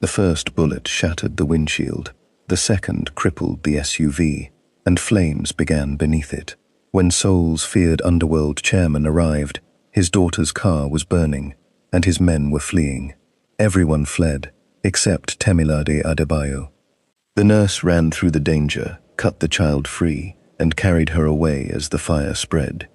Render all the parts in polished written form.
The first bullet shattered the windshield, the second crippled the SUV, and flames began beneath it. When Seoul's feared underworld chairman arrived, his daughter's car was burning, and his men were fleeing. Everyone fled, except Temilade Adebayo. The nurse ran through the danger, cut the child free, and carried her away as the fire spread.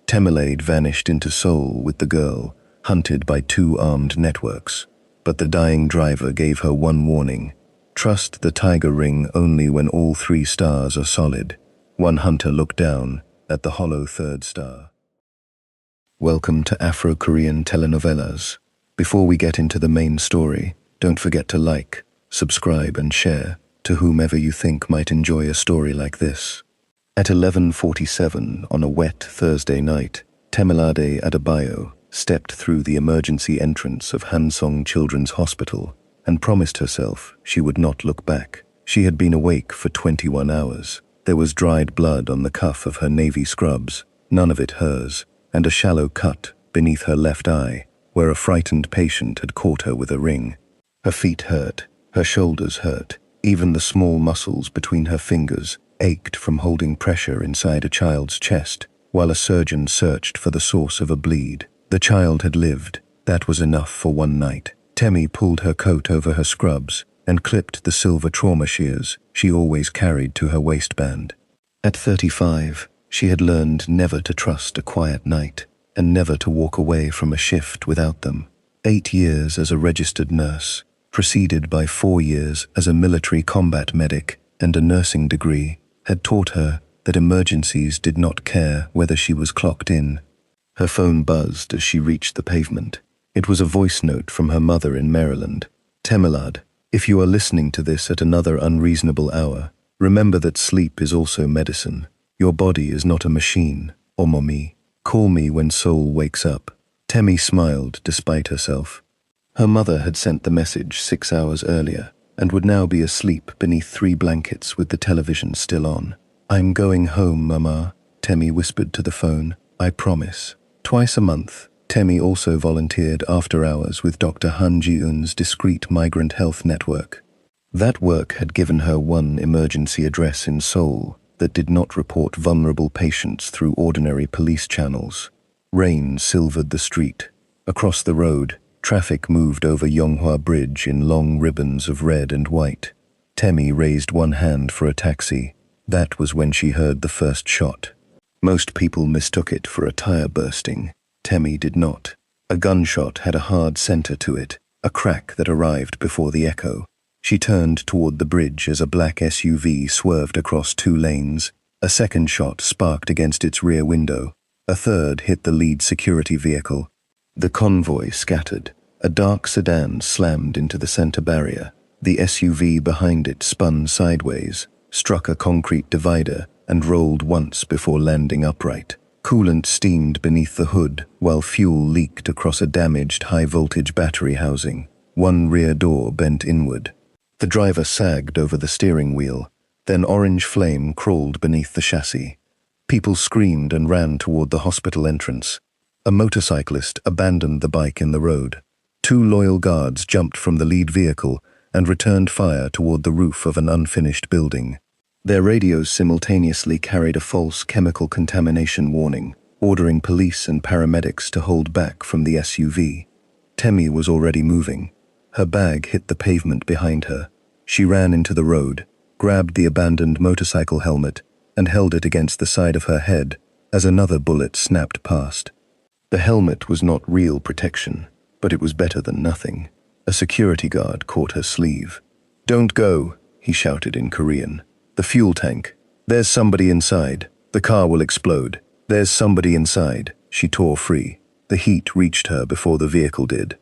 Temilade vanished into Seoul with the girl, hunted by two armed networks. But the dying driver gave her one warning: trust the tiger ring only when all 3 stars are solid. One hunter looked down at the hollow 3rd star. Welcome to Afro-Korean telenovelas. Before we get into the main story, don't forget to like, subscribe and share to whomever you think might enjoy a story like this. At 11:47 on a wet Thursday night, Temilade Adebayo stepped through the emergency entrance of Hansong Children's Hospital and promised herself she would not look back. She had been awake for 21 hours. There was dried blood on the cuff of her navy scrubs, none of it hers, and a shallow cut beneath her left eye, where a frightened patient had caught her with a ring. Her feet hurt, her shoulders hurt, even the small muscles between her fingers ached from holding pressure inside a child's chest, while a surgeon searched for the source of a bleed. The child had lived. That was enough for one night. Temi pulled her coat over her scrubs and clipped the silver trauma shears she always carried to her waistband. At 35, she had learned never to trust a quiet night and never to walk away from a shift without them. 8 years as a registered nurse, preceded by 4 years as a military combat medic and a nursing degree, had taught her that emergencies did not care whether she was clocked in. Her phone buzzed as she reached the pavement. It was a voice note from her mother in Maryland. Temilade, if you are listening to this at another unreasonable hour, remember that sleep is also medicine. Your body is not a machine, or mommy. Call me when Seoul wakes up. Temi smiled despite herself. Her mother had sent the message 6 hours earlier and would now be asleep beneath 3 blankets with the television still on. I'm going home, Mama, Temi whispered to the phone. I promise. Twice a month, Temi also volunteered after hours with Dr. Han Ji-eun's discreet migrant health network. That work had given her one emergency address in Seoul that did not report vulnerable patients through ordinary police channels. Rain silvered the street. Across the road, traffic moved over Yonghwa Bridge in long ribbons of red and white. Temi raised one hand for a taxi. That was when she heard the first shot. Most people mistook it for a tire bursting. Temi did not. A gunshot had a hard center to it, a crack that arrived before the echo. She turned toward the bridge as a black SUV swerved across 2 lanes. A second shot sparked against its rear window. A third hit the lead security vehicle. The convoy scattered. A dark sedan slammed into the center barrier. The SUV behind it spun sideways, struck a concrete divider, and rolled once before landing upright. Coolant steamed beneath the hood, while fuel leaked across a damaged high-voltage battery housing. One rear door bent inward. The driver sagged over the steering wheel, then orange flame crawled beneath the chassis. People screamed and ran toward the hospital entrance. A motorcyclist abandoned the bike in the road. 2 loyal guards jumped from the lead vehicle and returned fire toward the roof of an unfinished building. Their radios simultaneously carried a false chemical contamination warning, ordering police and paramedics to hold back from the SUV. Temi was already moving. Her bag hit the pavement behind her. She ran into the road, grabbed the abandoned motorcycle helmet, and held it against the side of her head as another bullet snapped past. The helmet was not real protection, but it was better than nothing. A security guard caught her sleeve. "Don't go," he shouted in Korean. "The fuel tank. There's somebody inside. The car will explode. There's somebody inside." She tore free. The heat reached her before the vehicle did.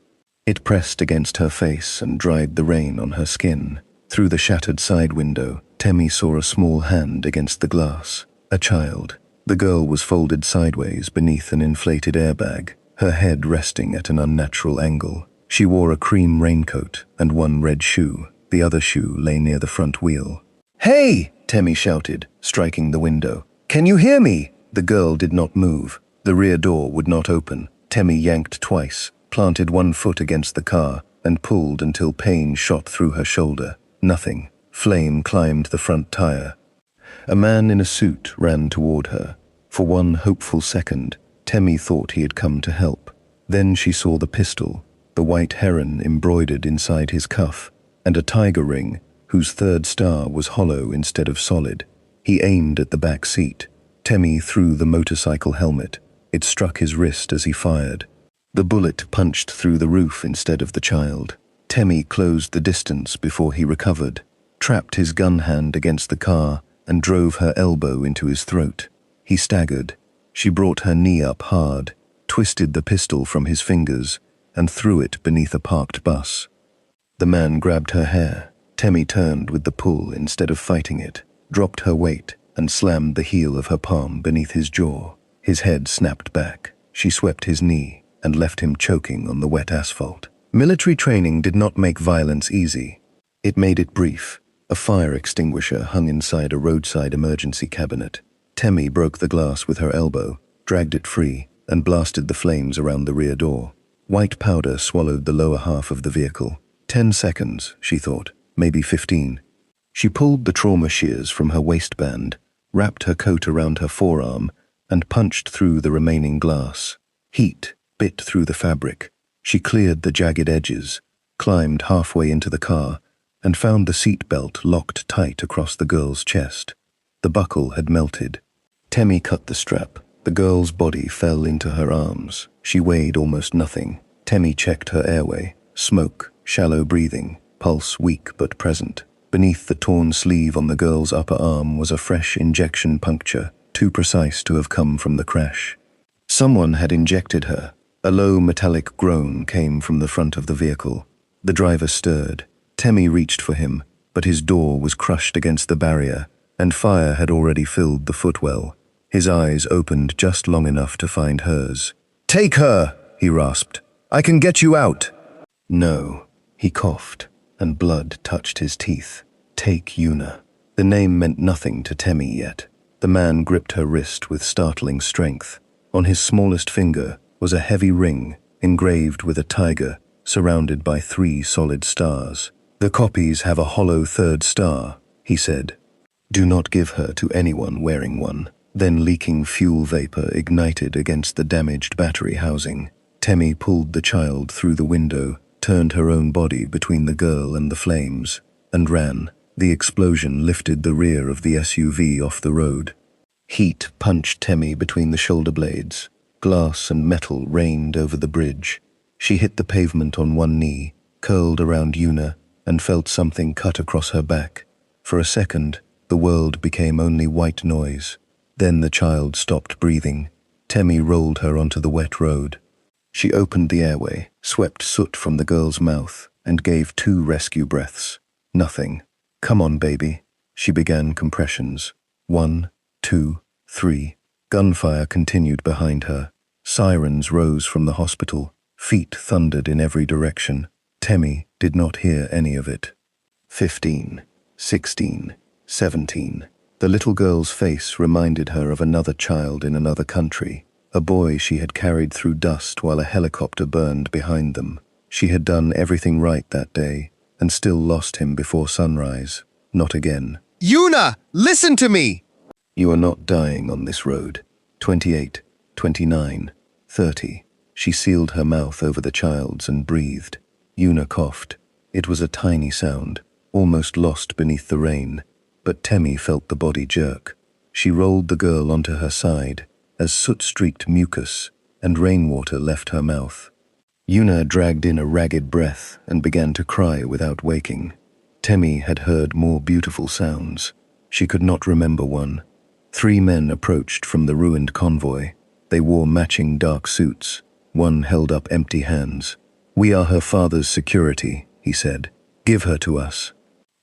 It pressed against her face and dried the rain on her skin. Through the shattered side window, Temi saw a small hand against the glass. A child. The girl was folded sideways beneath an inflated airbag, her head resting at an unnatural angle. She wore a cream raincoat and one red shoe. The other shoe lay near the front wheel. "Hey!" Temi shouted, striking the window. "Can you hear me?" The girl did not move. The rear door would not open. Temi yanked twice, planted one foot against the car, and pulled until pain shot through her shoulder. Nothing. Flame climbed the front tire. A man in a suit ran toward her. For one hopeful second, Temi thought he had come to help. Then she saw the pistol, the white heron embroidered inside his cuff, and a tiger ring whose third star was hollow instead of solid. He aimed at the back seat. Temi threw the motorcycle helmet. It struck his wrist as he fired. The bullet punched through the roof instead of the child. Temi closed the distance before he recovered, trapped his gun hand against the car, and drove her elbow into his throat. He staggered. She brought her knee up hard, twisted the pistol from his fingers, and threw it beneath a parked bus. The man grabbed her hair. Temi turned with the pull instead of fighting it, dropped her weight, and slammed the heel of her palm beneath his jaw. His head snapped back. She swept his knee and left him choking on the wet asphalt. Military training did not make violence easy. It made it brief. A fire extinguisher hung inside a roadside emergency cabinet. Temi broke the glass with her elbow, dragged it free, and blasted the flames around the rear door. White powder swallowed the lower half of the vehicle. 10 seconds, she thought, maybe 15. She pulled the trauma shears from her waistband, wrapped her coat around her forearm, and punched through the remaining glass. Heat bit through the fabric. She cleared the jagged edges, climbed halfway into the car, and found the seat belt locked tight across the girl's chest. The buckle had melted. Temi cut the strap. The girl's body fell into her arms. She weighed almost nothing. Temi checked her airway. Smoke, shallow breathing, pulse weak but present. Beneath the torn sleeve on the girl's upper arm was a fresh injection puncture, too precise to have come from the crash. Someone had injected her. A low metallic groan came from the front of the vehicle. The driver stirred. Temi reached for him, but his door was crushed against the barrier, and fire had already filled the footwell. His eyes opened just long enough to find hers. "Take her!" he rasped. "I can get you out!" "No," he coughed, and blood touched his teeth. "Take Yuna." The name meant nothing to Temi yet. The man gripped her wrist with startling strength. On his smallest finger was a heavy ring, engraved with a tiger, surrounded by 3 solid stars. "The copies have a hollow third star," he said. "Do not give her to anyone wearing one." Then leaking fuel vapor ignited against the damaged battery housing. Temi pulled the child through the window, turned her own body between the girl and the flames, and ran. The explosion lifted the rear of the SUV off the road. Heat punched Temi between the shoulder blades. Glass and metal rained over the bridge. She hit the pavement on one knee, curled around Yuna, and felt something cut across her back. For a second, the world became only white noise. Then the child stopped breathing. Temi rolled her onto the wet road. She opened the airway, swept soot from the girl's mouth, and gave 2 rescue breaths. Nothing. "Come on, baby." She began compressions. 1, 2, 3. Gunfire continued behind her. Sirens rose from the hospital. Feet thundered in every direction. Temi did not hear any of it. 15, 16, 17. The little girl's face reminded her of another child in another country, a boy she had carried through dust while a helicopter burned behind them. She had done everything right that day, and still lost him before sunrise. Not again. "Yuna, listen to me!" "You are not dying on this road." 28, 29, 30. She sealed her mouth over the child's and breathed. Yuna coughed. It was a tiny sound, almost lost beneath the rain. But Temi felt the body jerk. She rolled the girl onto her side as soot-streaked mucus and rainwater left her mouth. Yuna dragged in a ragged breath and began to cry without waking. Temi had heard more beautiful sounds. She could not remember one. 3 men approached from the ruined convoy. They wore matching dark suits. One held up empty hands. "We are her father's security," he said. "Give her to us."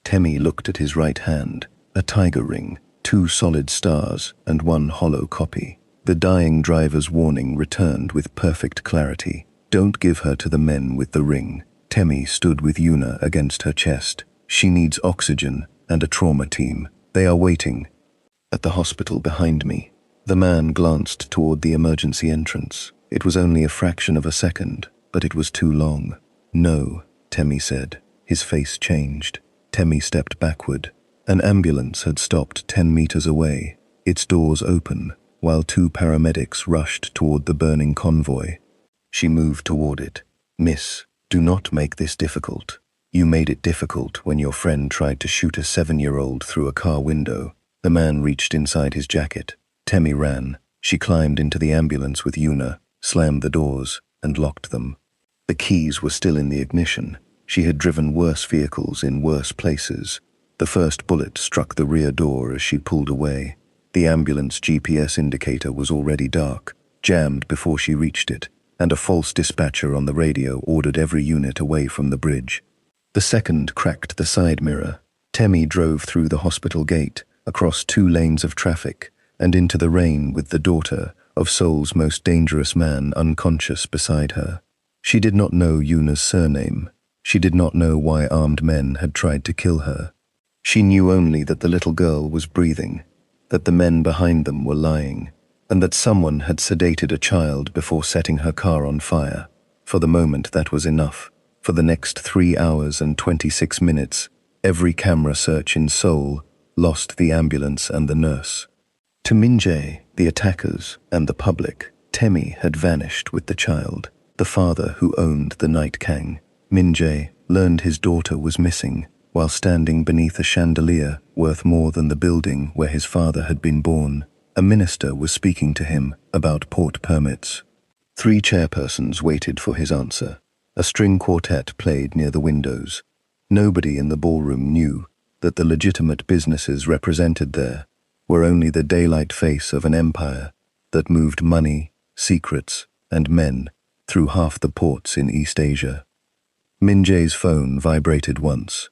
Temi looked at his right hand, a tiger ring, 2 solid stars, and 1 hollow copy. The dying driver's warning returned with perfect clarity. "Don't give her to the men with the ring." Temi stood with Yuna against her chest. "She needs oxygen and a trauma team. They are waiting." "At the hospital behind me." The man glanced toward the emergency entrance. It was only a fraction of a second, but it was too long. "No." Temi said. His face changed. Temi stepped backward. An ambulance had stopped 10 meters away, its doors open, while 2 paramedics rushed toward the burning convoy. She moved toward it. "Miss, do not make this difficult. You made it difficult when your friend tried to shoot a 7-year-old through a car window." The man reached inside his jacket. Temi ran. She climbed into the ambulance with Yuna, slammed the doors, and locked them. The keys were still in the ignition. She had driven worse vehicles in worse places. The first bullet struck the rear door as she pulled away. The ambulance GPS indicator was already dark, jammed before she reached it, and a false dispatcher on the radio ordered every unit away from the bridge. The second cracked the side mirror. Temi drove through the hospital gate, across 2 lanes of traffic, and into the rain with the daughter of Seoul's most dangerous man unconscious beside her. She did not know Yuna's surname. She did not know why armed men had tried to kill her. She knew only that the little girl was breathing, that the men behind them were lying, and that someone had sedated a child before setting her car on fire. For the moment, that was enough. For the next 3 hours and 26 minutes, every camera search in Seoul lost the ambulance and the nurse. To Min-jae, the attackers, and the public, Temi had vanished with the child. The father who owned the night Kang, Min-jae, learned his daughter was missing while standing beneath a chandelier worth more than the building where his father had been born. A minister was speaking to him about port permits. 3 chairpersons waited for his answer. A string quartet played near the windows. Nobody in the ballroom knew that the legitimate businesses represented there were only the daylight face of an empire that moved money, secrets, and men through half the ports in East Asia. Min-jae's phone vibrated once.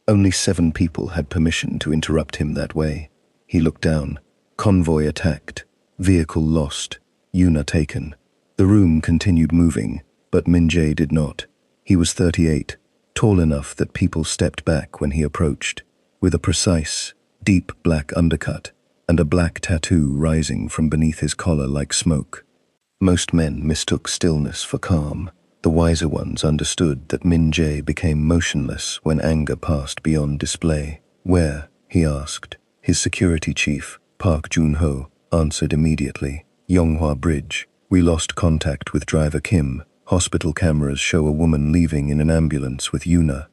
Only 7 people had permission to interrupt him that way. He looked down. Convoy attacked. Vehicle lost. Yuna taken. The room continued moving, but Min-jae did not. He was 38, tall enough that people stepped back when he approached, with a precise, deep black undercut and a black tattoo rising from beneath his collar like smoke. Most men mistook stillness for calm. The wiser ones understood that Min-jae became motionless when anger passed beyond display. "Where?" he asked. His security chief, Park Jun-ho, answered immediately. "Yonghwa Bridge. We lost contact with driver Kim. Hospital cameras show a woman leaving in an ambulance with Yuna."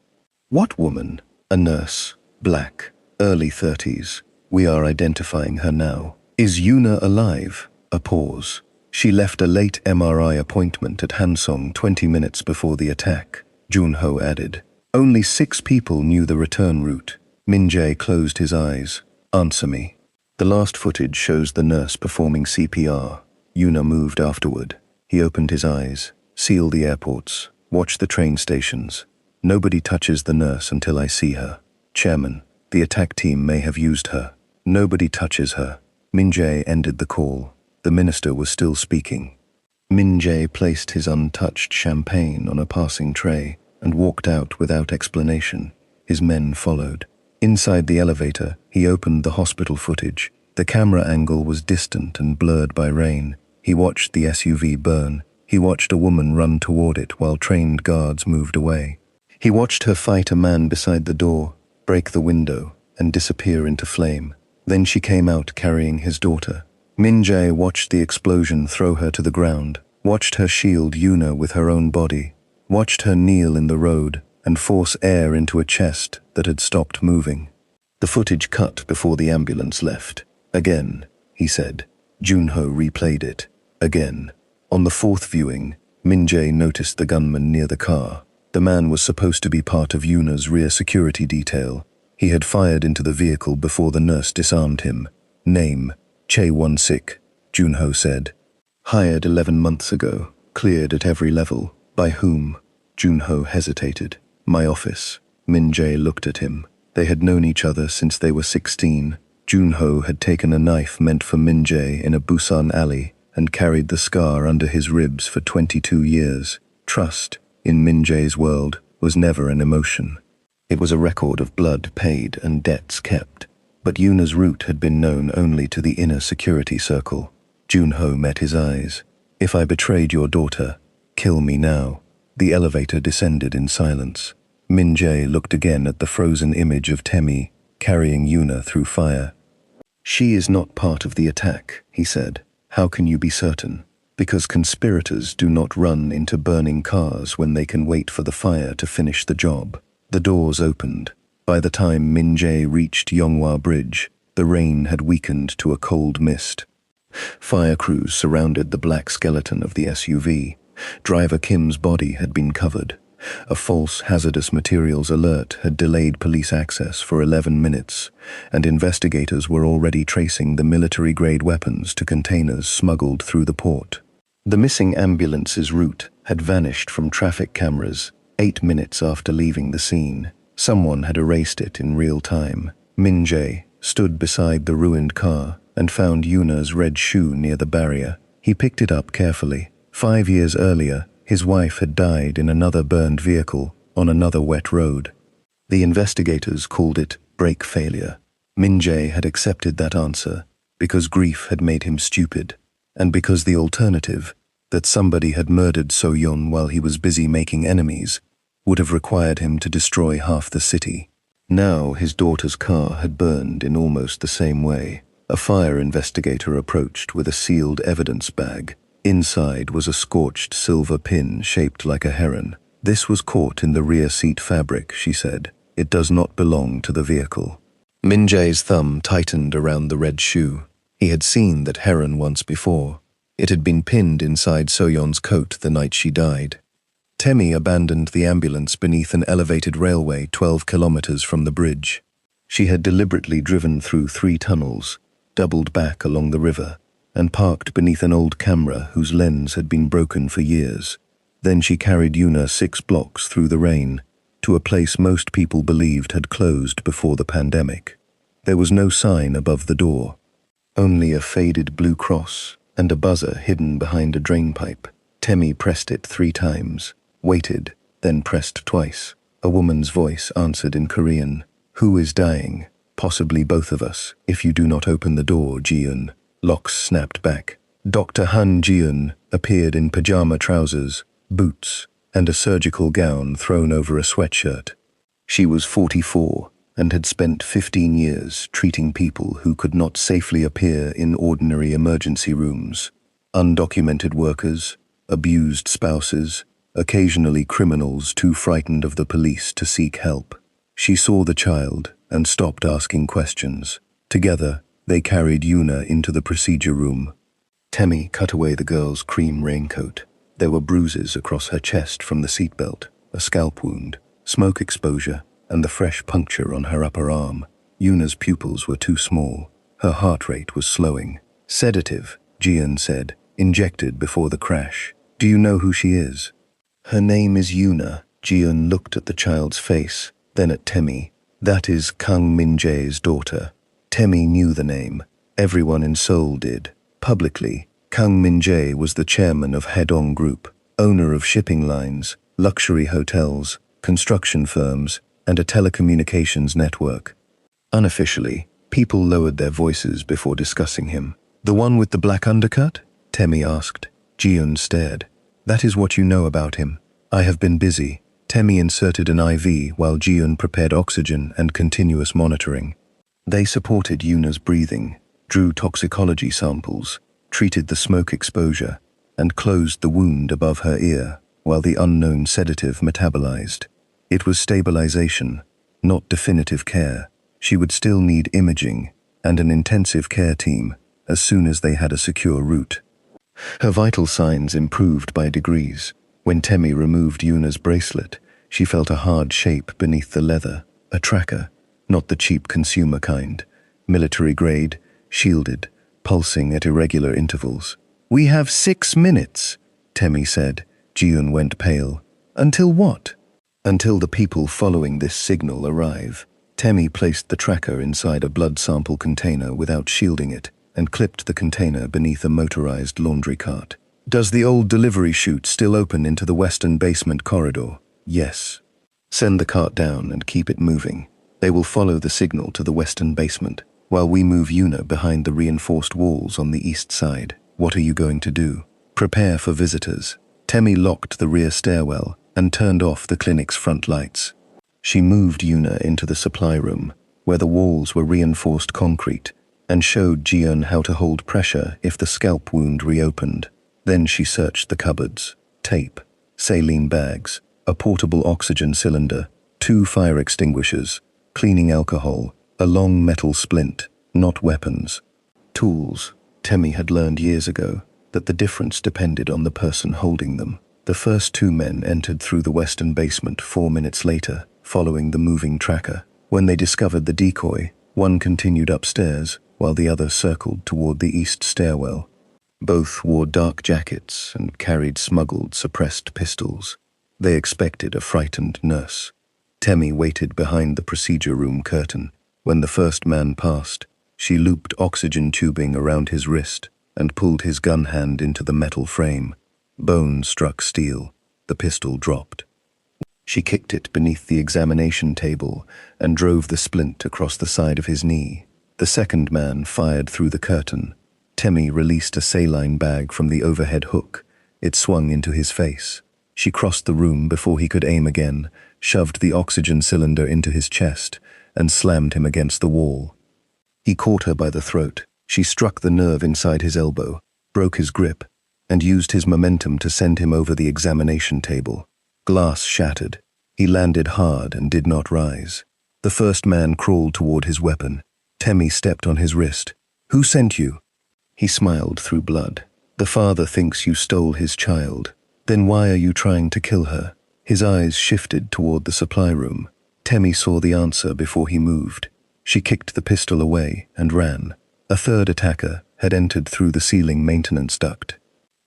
"What woman?" "A nurse. Black. Early 30s. We are identifying her now." "Is Yuna alive?" A pause. "She left a late MRI appointment at Hansong 20 minutes before the attack," Jun-ho added. "Only 6 people knew the return route." Min-jae closed his eyes. "Answer me." The last footage shows the nurse performing CPR. Yuna moved afterward. He opened his eyes. "Seal the airports. Watch the train stations. Nobody touches the nurse until I see her. Chairman, the attack team may have used her. Nobody touches her." Min-jae ended the call. The minister was still speaking. Min-jae placed his untouched champagne on a passing tray and walked out without explanation. His men followed. Inside the elevator, he opened the hospital footage. The camera angle was distant and blurred by rain. He watched the SUV burn. He watched a woman run toward it while trained guards moved away. He watched her fight a man beside the door, break the window, and disappear into flame. Then she came out carrying his daughter. Min-jae watched the explosion throw her to the ground, watched her shield Yuna with her own body, watched her kneel in the road and force air into a chest that had stopped moving. The footage cut before the ambulance left. "Again," he said. Jun-ho replayed it. "Again." On the 4th viewing, Min-jae noticed the gunman near the car. The man was supposed to be part of Yuna's rear security detail. He had fired into the vehicle before the nurse disarmed him. "Name, Chae-won-sik," Jun-ho said. "Hired 11 months ago, cleared at every level." "By whom?" Jun-ho hesitated. "My office." Min-jae looked at him. They had known each other since they were 16. Jun-ho had taken a knife meant for Min-jae in a Busan alley and carried the scar under his ribs for 22 years. Trust, in Min-jae's world, was never an emotion. It was a record of blood paid and debts kept. But Yuna's route had been known only to the inner security circle. Jun-ho met his eyes. "If I betrayed your daughter, kill me now." The elevator descended in silence. Min-jae looked again at the frozen image of Temi, carrying Yuna through fire. "She is not part of the attack," he said. "How can you be certain?" "Because conspirators do not run into burning cars when they can wait for the fire to finish the job." The doors opened. By the time Min-jae reached Yonghwa Bridge, the rain had weakened to a cold mist. Fire crews surrounded the black skeleton of the SUV. Driver Kim's body had been covered. A false hazardous materials alert had delayed police access for 11 minutes, and investigators were already tracing the military-grade weapons to containers smuggled through the port. The missing ambulance's route had vanished from traffic cameras 8 minutes after leaving the scene. Someone had erased it in real time. Min-jae stood beside the ruined car and found Yuna's red shoe near the barrier. He picked it up carefully. 5 years earlier, his wife had died in another burned vehicle on another wet road. The investigators called it brake failure. Min-jae had accepted that answer because grief had made him stupid, and because the alternative, that somebody had murdered So-yeon while he was busy making enemies, would have required him to destroy half the city. Now his daughter's car had burned in almost the same way. A fire investigator approached with a sealed evidence bag. Inside was a scorched silver pin shaped like a heron. "This was caught in the rear seat fabric," she said. "It does not belong to the vehicle." Min-jae's thumb tightened around the red shoe. He had seen that heron once before. It had been pinned inside So-yeon's coat the night she died. Temi abandoned the ambulance beneath an elevated railway 12 kilometers from the bridge. She had deliberately driven through 3 tunnels, doubled back along the river, and parked beneath an old camera whose lens had been broken for years. Then she carried Yuna 6 blocks through the rain, to a place most people believed had closed before the pandemic. There was no sign above the door, only a faded blue cross and a buzzer hidden behind a drain pipe. Temi pressed it 3 times, waited, then pressed twice. A woman's voice answered in Korean. "Who is dying? Possibly both of us, if you do not open the door, Ji-eun." Locks snapped back. Dr. Han Ji-eun appeared in pajama trousers, boots, and a surgical gown thrown over a sweatshirt. She was 44 and had spent 15 years treating people who could not safely appear in ordinary emergency rooms. Undocumented workers, abused spouses, occasionally criminals too frightened of the police to seek help. She saw the child and stopped asking questions. Together, they carried Yuna into the procedure room. Temi cut away the girl's cream raincoat. There were bruises across her chest from the seatbelt, a scalp wound, smoke exposure, and the fresh puncture on her upper arm. Yuna's pupils were too small. Her heart rate was slowing. "Sedative," Ji-eun said, "injected before the crash. Do you know who she is?" "Her name is Yuna." Ji-eun looked at the child's face, then at Temi. "That is Kang Min-jae's daughter." Temi knew the name. Everyone in Seoul did. Publicly, Kang Min-jae was the chairman of Haedong Group, owner of shipping lines, luxury hotels, construction firms, and a telecommunications network. Unofficially, people lowered their voices before discussing him. "The one with the black undercut?" Temi asked. Ji-eun stared. "That is what you know about him." "I have been busy." Temi inserted an IV while Ji-eun prepared oxygen and continuous monitoring. They supported Yuna's breathing, drew toxicology samples, treated the smoke exposure, and closed the wound above her ear while the unknown sedative metabolized. It was stabilization, not definitive care. She would still need imaging and an intensive care team as soon as they had a secure route. Her vital signs improved by degrees. When Temi removed Yuna's bracelet, she felt a hard shape beneath the leather, a tracker, not the cheap consumer kind, military grade, shielded, pulsing at irregular intervals. "We have 6 minutes, Temi said. Ji-eun went pale. "Until what?" "Until the people following this signal arrive." Temi placed the tracker inside a blood sample container without shielding it and clipped the container beneath a motorized laundry cart. "Does the old delivery chute still open into the western basement corridor?" "Yes." "Send the cart down and keep it moving. They will follow the signal to the western basement, while we move Yuna behind the reinforced walls on the east side. What are you going to do?" "Prepare for visitors." Temi locked the rear stairwell and turned off the clinic's front lights. She moved Yuna into the supply room, where the walls were reinforced concrete, and showed Jiyeon how to hold pressure if the scalp wound reopened. Then she searched the cupboards: tape, saline bags, a portable oxygen cylinder, 2 fire extinguishers, cleaning alcohol, a long metal splint, not weapons. Tools. Temi had learned years ago that the difference depended on the person holding them. The first 2 men entered through the western basement 4 minutes later, following the moving tracker. When they discovered the decoy, one continued upstairs, while the other circled toward the east stairwell. Both wore dark jackets and carried smuggled, suppressed pistols. They expected a frightened nurse. Temi waited behind the procedure room curtain. When the first man passed, she looped oxygen tubing around his wrist and pulled his gun hand into the metal frame. Bone struck steel. The pistol dropped. She kicked it beneath the examination table and drove the splint across the side of his knee. The second man fired through the curtain. Temi released a saline bag from the overhead hook. It swung into his face. She crossed the room before he could aim again, shoved the oxygen cylinder into his chest, and slammed him against the wall. He caught her by the throat. She struck the nerve inside his elbow, broke his grip, and used his momentum to send him over the examination table. Glass shattered. He landed hard and did not rise. The first man crawled toward his weapon. Temi stepped on his wrist. "Who sent you?" He smiled through blood. "The father thinks you stole his child. Then why are you trying to kill her?" His eyes shifted toward the supply room. Temi saw the answer before he moved. She kicked the pistol away and ran. A third attacker had entered through the ceiling maintenance duct.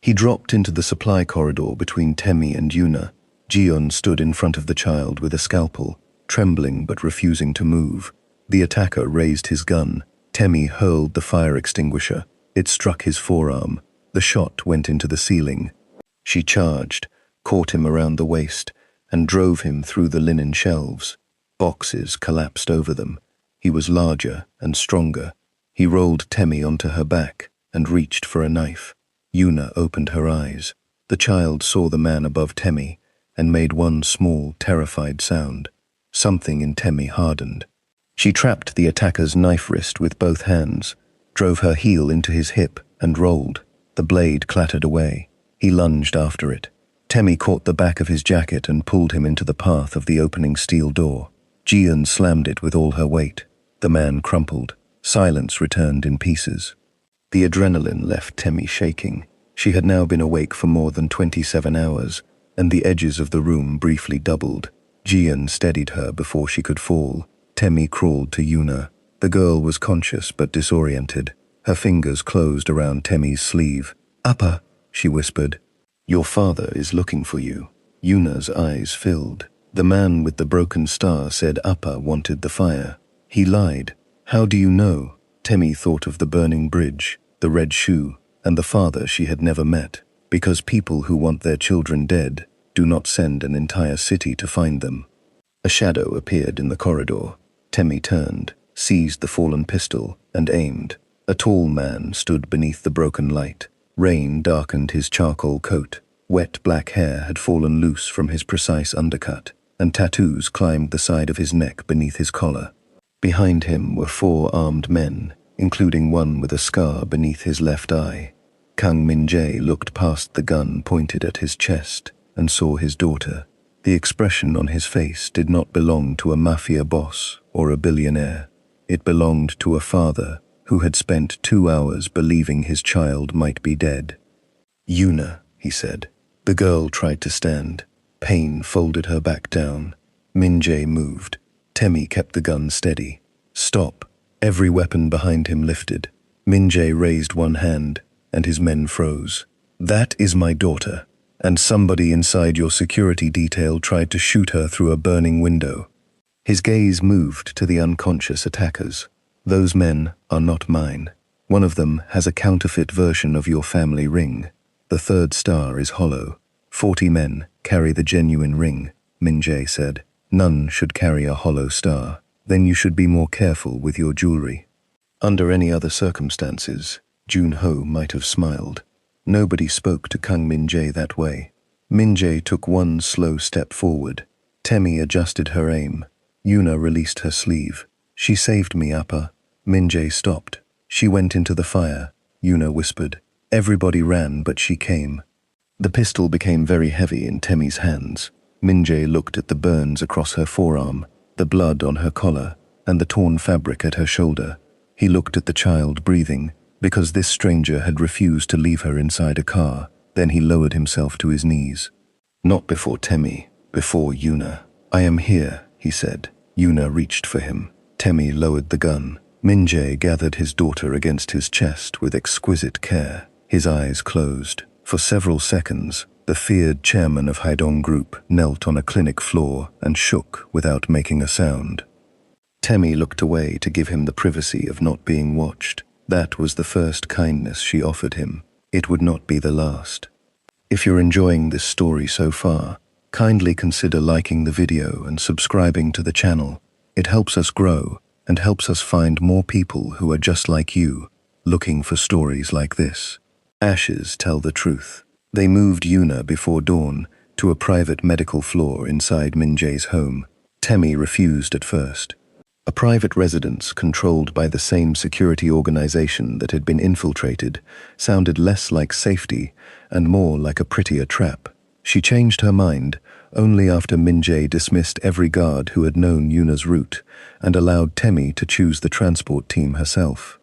He dropped into the supply corridor between Temi and Yuna. Jiyeon stood in front of the child with a scalpel, trembling but refusing to move. The attacker raised his gun. Temi hurled the fire extinguisher. It struck his forearm. The shot went into the ceiling. She charged, caught him around the waist, and drove him through the linen shelves. Boxes collapsed over them. He was larger and stronger. He rolled Temi onto her back and reached for a knife. Yuna opened her eyes. The child saw the man above Temi and made one small, terrified sound. Something in Temi hardened. She trapped the attacker's knife wrist with both hands, drove her heel into his hip, and rolled. The blade clattered away. He lunged after it. Temi caught the back of his jacket and pulled him into the path of the opening steel door. Jiyeon slammed it with all her weight. The man crumpled. Silence returned in pieces. The adrenaline left Temi shaking. She had now been awake for more than 27 hours, and the edges of the room briefly doubled. Jiyeon steadied her before she could fall. Temi crawled to Yuna. The girl was conscious but disoriented. Her fingers closed around Temi's sleeve. "Appa," she whispered. "Your father is looking for you." Yuna's eyes filled. The man with the broken star said Appa wanted the fire. He lied. How do you know? Temi thought of the burning bridge, the red shoe, and the father she had never met. Because people who want their children dead do not send an entire city to find them. A shadow appeared in the corridor. Temi turned, seized the fallen pistol, and aimed. A tall man stood beneath the broken light. Rain darkened his charcoal coat. Wet black hair had fallen loose from his precise undercut, and tattoos climbed the side of his neck beneath his collar. Behind him were 4 armed men, including one with a scar beneath his left eye. Kang Min-jae looked past the gun pointed at his chest and saw his daughter. The expression on his face did not belong to a mafia boss or a billionaire. It belonged to a father who had spent 2 hours believing his child might be dead. "Yuna," he said. The girl tried to stand. Pain folded her back down. Min-jae moved. Temi kept the gun steady. "Stop." Every weapon behind him lifted. Min-jae raised one hand, and his men froze. "That is my daughter, and somebody inside your security detail tried to shoot her through a burning window." His gaze moved to the unconscious attackers. "Those men are not mine. One of them has a counterfeit version of your family ring. The third star is hollow. 40 men carry the genuine ring," Min-jae said. "None should carry a hollow star. Then you should be more careful with your jewelry." Under any other circumstances, Jun-ho might have smiled. Nobody spoke to Kang Min-jae that way. Min-jae took one slow step forward. Temi adjusted her aim. Yuna released her sleeve. She saved me, Appa. Min-jae stopped. She went into the fire. Yuna whispered. Everybody ran, but she came. The pistol became very heavy in Temi's hands. Min-jae looked at the burns across her forearm, the blood on her collar, and the torn fabric at her shoulder. He looked at the child breathing, because this stranger had refused to leave her inside a car. Then he lowered himself to his knees. Not before Temi, before Yuna. I am here, he said. Yuna reached for him. Temi lowered the gun. Min-jae gathered his daughter against his chest with exquisite care. His eyes closed. For several seconds, the feared chairman of Haidong Group knelt on a clinic floor and shook without making a sound. Temi looked away to give him the privacy of not being watched. That was the first kindness she offered him. It would not be the last. If you're enjoying this story so far, kindly consider liking the video and subscribing to the channel. It helps us grow and helps us find more people who are just like you, looking for stories like this. Ashes tell the truth. They moved Yuna before dawn to a private medical floor inside Min-jae's home. Temi refused at first. A private residence controlled by the same security organization that had been infiltrated sounded less like safety and more like a prettier trap. She changed her mind only after Min-jae dismissed every guard who had known Yuna's route and allowed Temi to choose the transport team herself.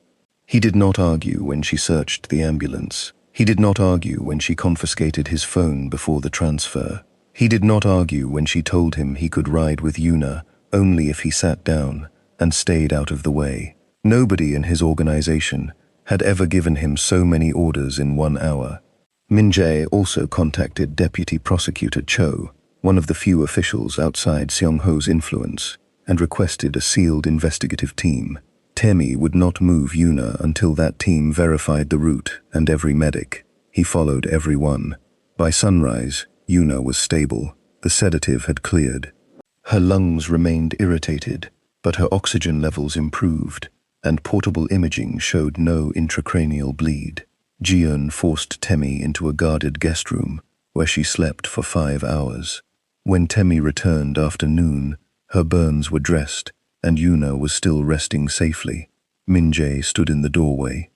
He did not argue when she searched the ambulance. He did not argue when she confiscated his phone before the transfer. He did not argue when she told him he could ride with Yuna only if he sat down and stayed out of the way. Nobody in his organization had ever given him so many orders in 1 hour. Min-jae also contacted Deputy Prosecutor Cho, one of the few officials outside Seong-ho's influence, and requested a sealed investigative team. Temi would not move Yuna until that team verified the route and every medic. He followed everyone. By sunrise, Yuna was stable. The sedative had cleared. Her lungs remained irritated, but her oxygen levels improved, and portable imaging showed no intracranial bleed. Ji-eun forced Temi into a guarded guest room, where she slept for 5 hours. When Temi returned after noon, her burns were dressed, and Yuna was still resting safely. Min-jae stood in the doorway.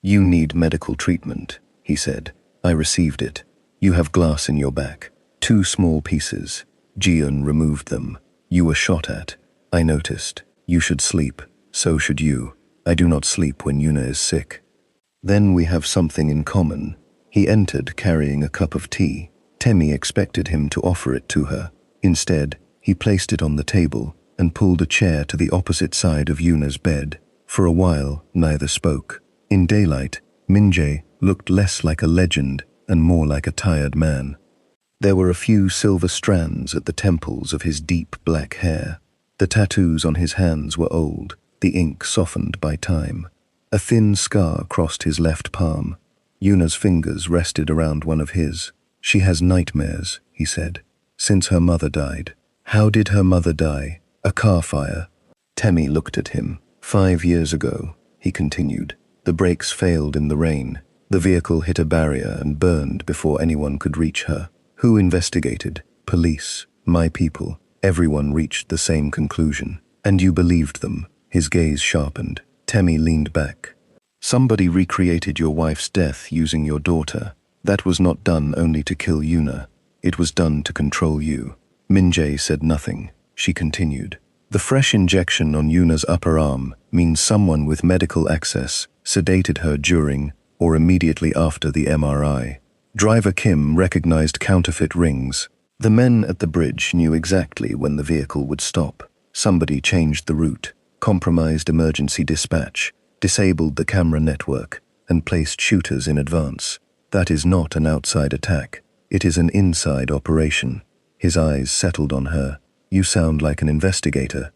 You need medical treatment, he said. I received it. You have glass in your back. 2 small pieces. Ji-eun removed them. You were shot at. I noticed. You should sleep. So should you. I do not sleep when Yuna is sick. Then we have something in common. He entered carrying a cup of tea. Temi expected him to offer it to her. Instead, he placed it on the table and pulled a chair to the opposite side of Yuna's bed. For a while, neither spoke. In daylight, Min-jae looked less like a legend and more like a tired man. There were a few silver strands at the temples of his deep black hair. The tattoos on his hands were old, the ink softened by time. A thin scar crossed his left palm. Yuna's fingers rested around one of his. She has nightmares, he said, since her mother died. How did her mother die? A car fire. Temi looked at him. 5 years ago, he continued. The brakes failed in the rain. The vehicle hit a barrier and burned before anyone could reach her. Who investigated? Police. My people. Everyone reached the same conclusion. And you believed them. His gaze sharpened. Temi leaned back. Somebody recreated your wife's death using your daughter. That was not done only to kill Yuna. It was done to control you. Min-jae said nothing. She continued. The fresh injection on Yuna's upper arm means someone with medical access sedated her during or immediately after the MRI. Driver Kim recognized counterfeit rings. The men at the bridge knew exactly when the vehicle would stop. Somebody changed the route, compromised emergency dispatch, disabled the camera network, and placed shooters in advance. That is not an outside attack. It is an inside operation. His eyes settled on her. You sound like an investigator.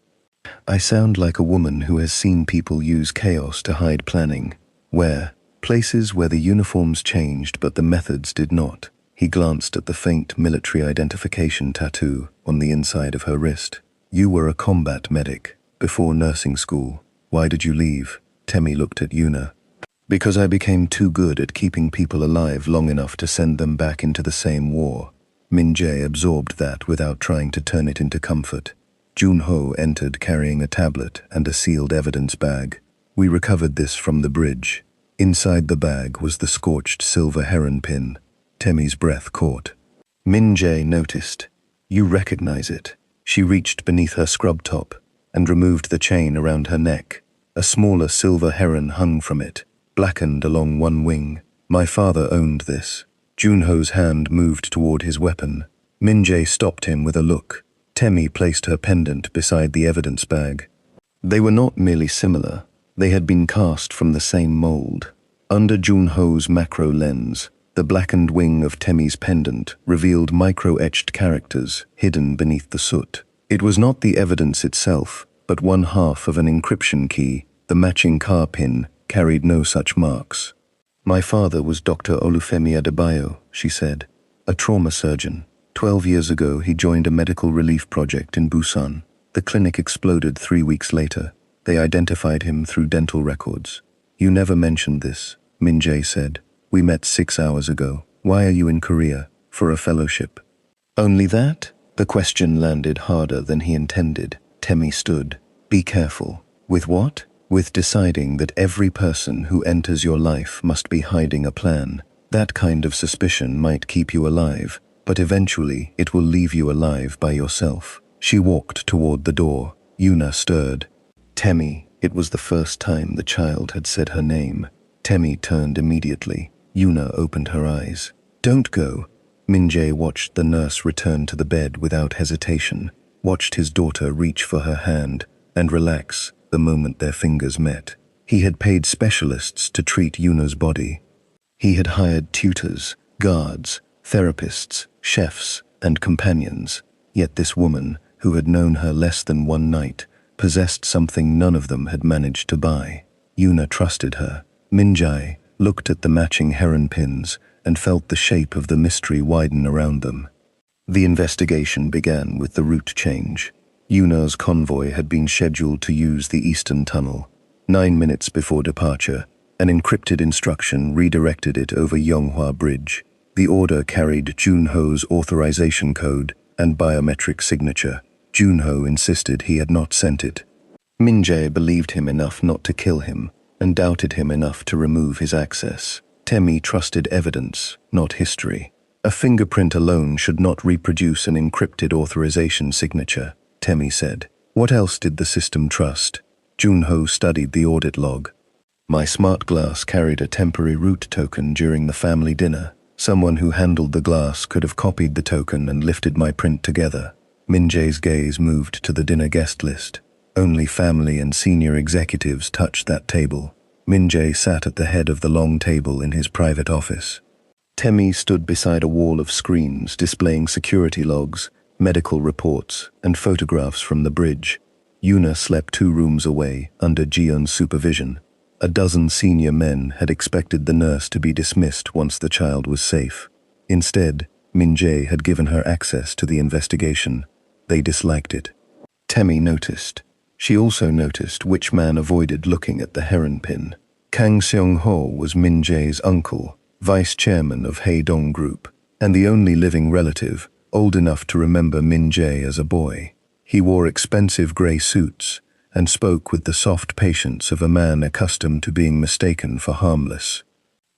I sound like a woman who has seen people use chaos to hide planning. Where? Places where the uniforms changed but the methods did not. He glanced at the faint military identification tattoo on the inside of her wrist. You were a combat medic before nursing school. Why did you leave? Temi looked at Yuna. Because I became too good at keeping people alive long enough to send them back into the same war. Min-jae absorbed that without trying to turn it into comfort. Jun-ho entered carrying a tablet and a sealed evidence bag. We recovered this from the bridge. Inside the bag was the scorched silver heron pin. Temi's breath caught. Min-jae noticed. You recognize it. She reached beneath her scrub top and removed the chain around her neck. A smaller silver heron hung from it, blackened along one wing. My father owned this. Jun-ho's hand moved toward his weapon. Min-jae stopped him with a look. Temi placed her pendant beside the evidence bag. They were not merely similar. They had been cast from the same mold. Under Jun-ho's macro lens, the blackened wing of Temi's pendant revealed micro-etched characters hidden beneath the soot. It was not the evidence itself, but one half of an encryption key. The matching car pin carried no such marks. My father was Dr. Olufemi Adebayo, she said, a trauma surgeon. 12 years ago, he joined a medical relief project in Busan. The clinic exploded 3 weeks later. They identified him through dental records. You never mentioned this, Min-jae said. We met 6 hours ago. Why are you in Korea? For a fellowship. Only that? The question landed harder than he intended. Temi stood. Be careful. With what? With deciding that every person who enters your life must be hiding a plan. That kind of suspicion might keep you alive, but eventually it will leave you alive by yourself. She walked toward the door. Yuna stirred. Temi. It was the first time the child had said her name. Temi turned immediately. Yuna opened her eyes. Don't go. Min-jae watched the nurse return to the bed without hesitation, watched his daughter reach for her hand and relax the moment their fingers met. He had paid specialists to treat Yuna's body. He had hired tutors, guards, therapists, chefs, and companions. Yet this woman, who had known her less than one night, possessed something none of them had managed to buy. Yuna trusted her. Min-jae looked at the matching heron pins and felt the shape of the mystery widen around them. The investigation began with the route change. Yuna's convoy had been scheduled to use the Eastern Tunnel. 9 minutes before departure, an encrypted instruction redirected it over Yonghua Bridge. The order carried Jun-ho's authorization code and biometric signature. Jun-ho insisted he had not sent it. Min-jae believed him enough not to kill him and doubted him enough to remove his access. Temi trusted evidence, not history. A fingerprint alone should not reproduce an encrypted authorization signature, Temi said. What else did the system trust? Jun-ho studied the audit log. My smart glass carried a temporary route token during the family dinner. Someone who handled the glass could have copied the token and lifted my print together. Min-jae's gaze moved to the dinner guest list. Only family and senior executives touched that table. Min-jae sat at the head of the long table in his private office. Temi stood beside a wall of screens displaying security logs, medical reports, and photographs from the bridge. Yuna slept 2 rooms away, under Jiyeon's supervision. A dozen senior men had expected the nurse to be dismissed once the child was safe. Instead, Min-jae had given her access to the investigation. They disliked it. Temi noticed. She also noticed which man avoided looking at the heron pin. Kang Seong-ho was Min-jae's uncle, vice chairman of Haedong Group, and the only living relative, old enough to remember Min-jae as a boy. He wore expensive grey suits and spoke with the soft patience of a man accustomed to being mistaken for harmless.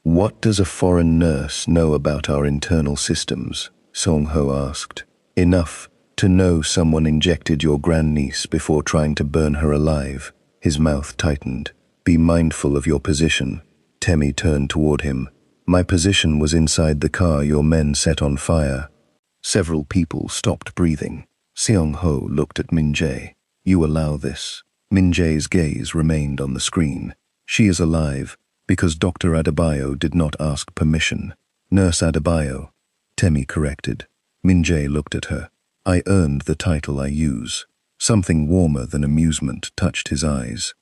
What does a foreign nurse know about our internal systems? Song-ho asked. Enough to know someone injected your grandniece before trying to burn her alive. His mouth tightened. Be mindful of your position. Temi turned toward him. My position was inside the car your men set on fire. Several people stopped breathing. Seong-ho looked at Min-jae. You allow this. Min-jae's gaze remained on the screen. She is alive because Dr. Adebayo did not ask permission. Nurse Adebayo, Temi corrected. Min-jae looked at her. I earned the title I use. Something warmer than amusement touched his eyes.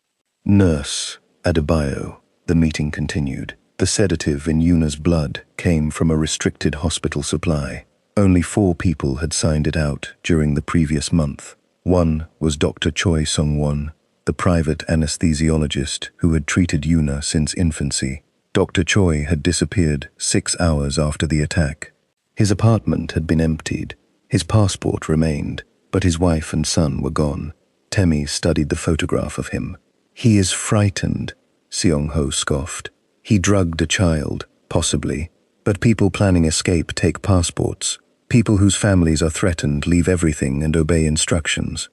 Nurse Adebayo. The meeting continued. The sedative in Yuna's blood came from a restricted hospital supply. Only 4 people had signed it out during the previous month. One was Dr. Choi Sung-won, the private anesthesiologist who had treated Yuna since infancy. Dr. Choi had disappeared 6 hours after the attack. His apartment had been emptied. His passport remained, but his wife and son were gone. Temi studied the photograph of him. "He is frightened," Seong-ho scoffed. "He drugged a child, possibly. But people planning escape take passports. People whose families are threatened leave everything and obey instructions."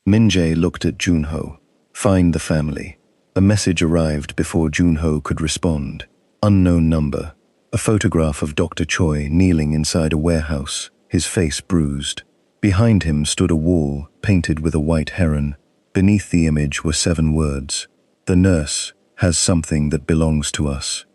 Min-jae looked at Junho. "Find the family." A message arrived before Junho could respond. Unknown number. A photograph of Dr. Choi kneeling inside a warehouse, his face bruised. Behind him stood a wall painted with a white heron. Beneath the image were 7 words. "The nurse has something that belongs to us."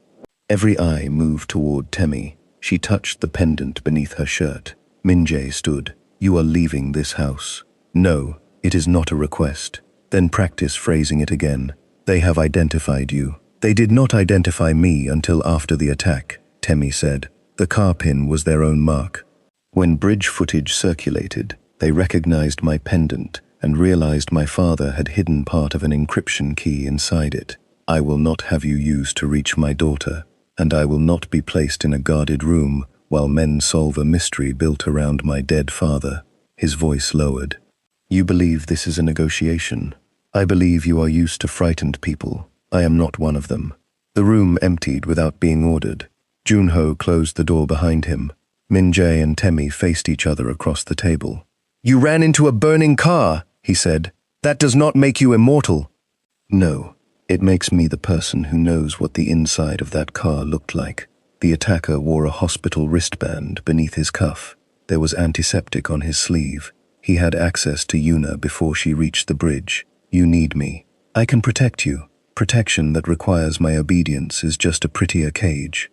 Every eye moved toward Temi. She touched the pendant beneath her shirt. Min-jae stood. "You are leaving this house." "No, it is not a request." "Then practice phrasing it again." "They have identified you." "They did not identify me until after the attack," Temi said. "The car pin was their own mark. When bridge footage circulated, they recognized my pendant and realized my father had hidden part of an encryption key inside it. I will not have you used to reach my daughter, and I will not be placed in a guarded room while men solve a mystery built around my dead father." His voice lowered. "You believe this is a negotiation. I believe you are used to frightened people. I am not one of them." The room emptied without being ordered. Junho closed the door behind him. Min-jae and Temi faced each other across the table. "You ran into a burning car," he said. "That does not make you immortal." "No, it makes me the person who knows what the inside of that car looked like." The attacker wore a hospital wristband beneath his cuff. There was antiseptic on his sleeve. He had access to Yuna before she reached the bridge. "You need me. I can protect you. Protection that requires my obedience is just a prettier cage."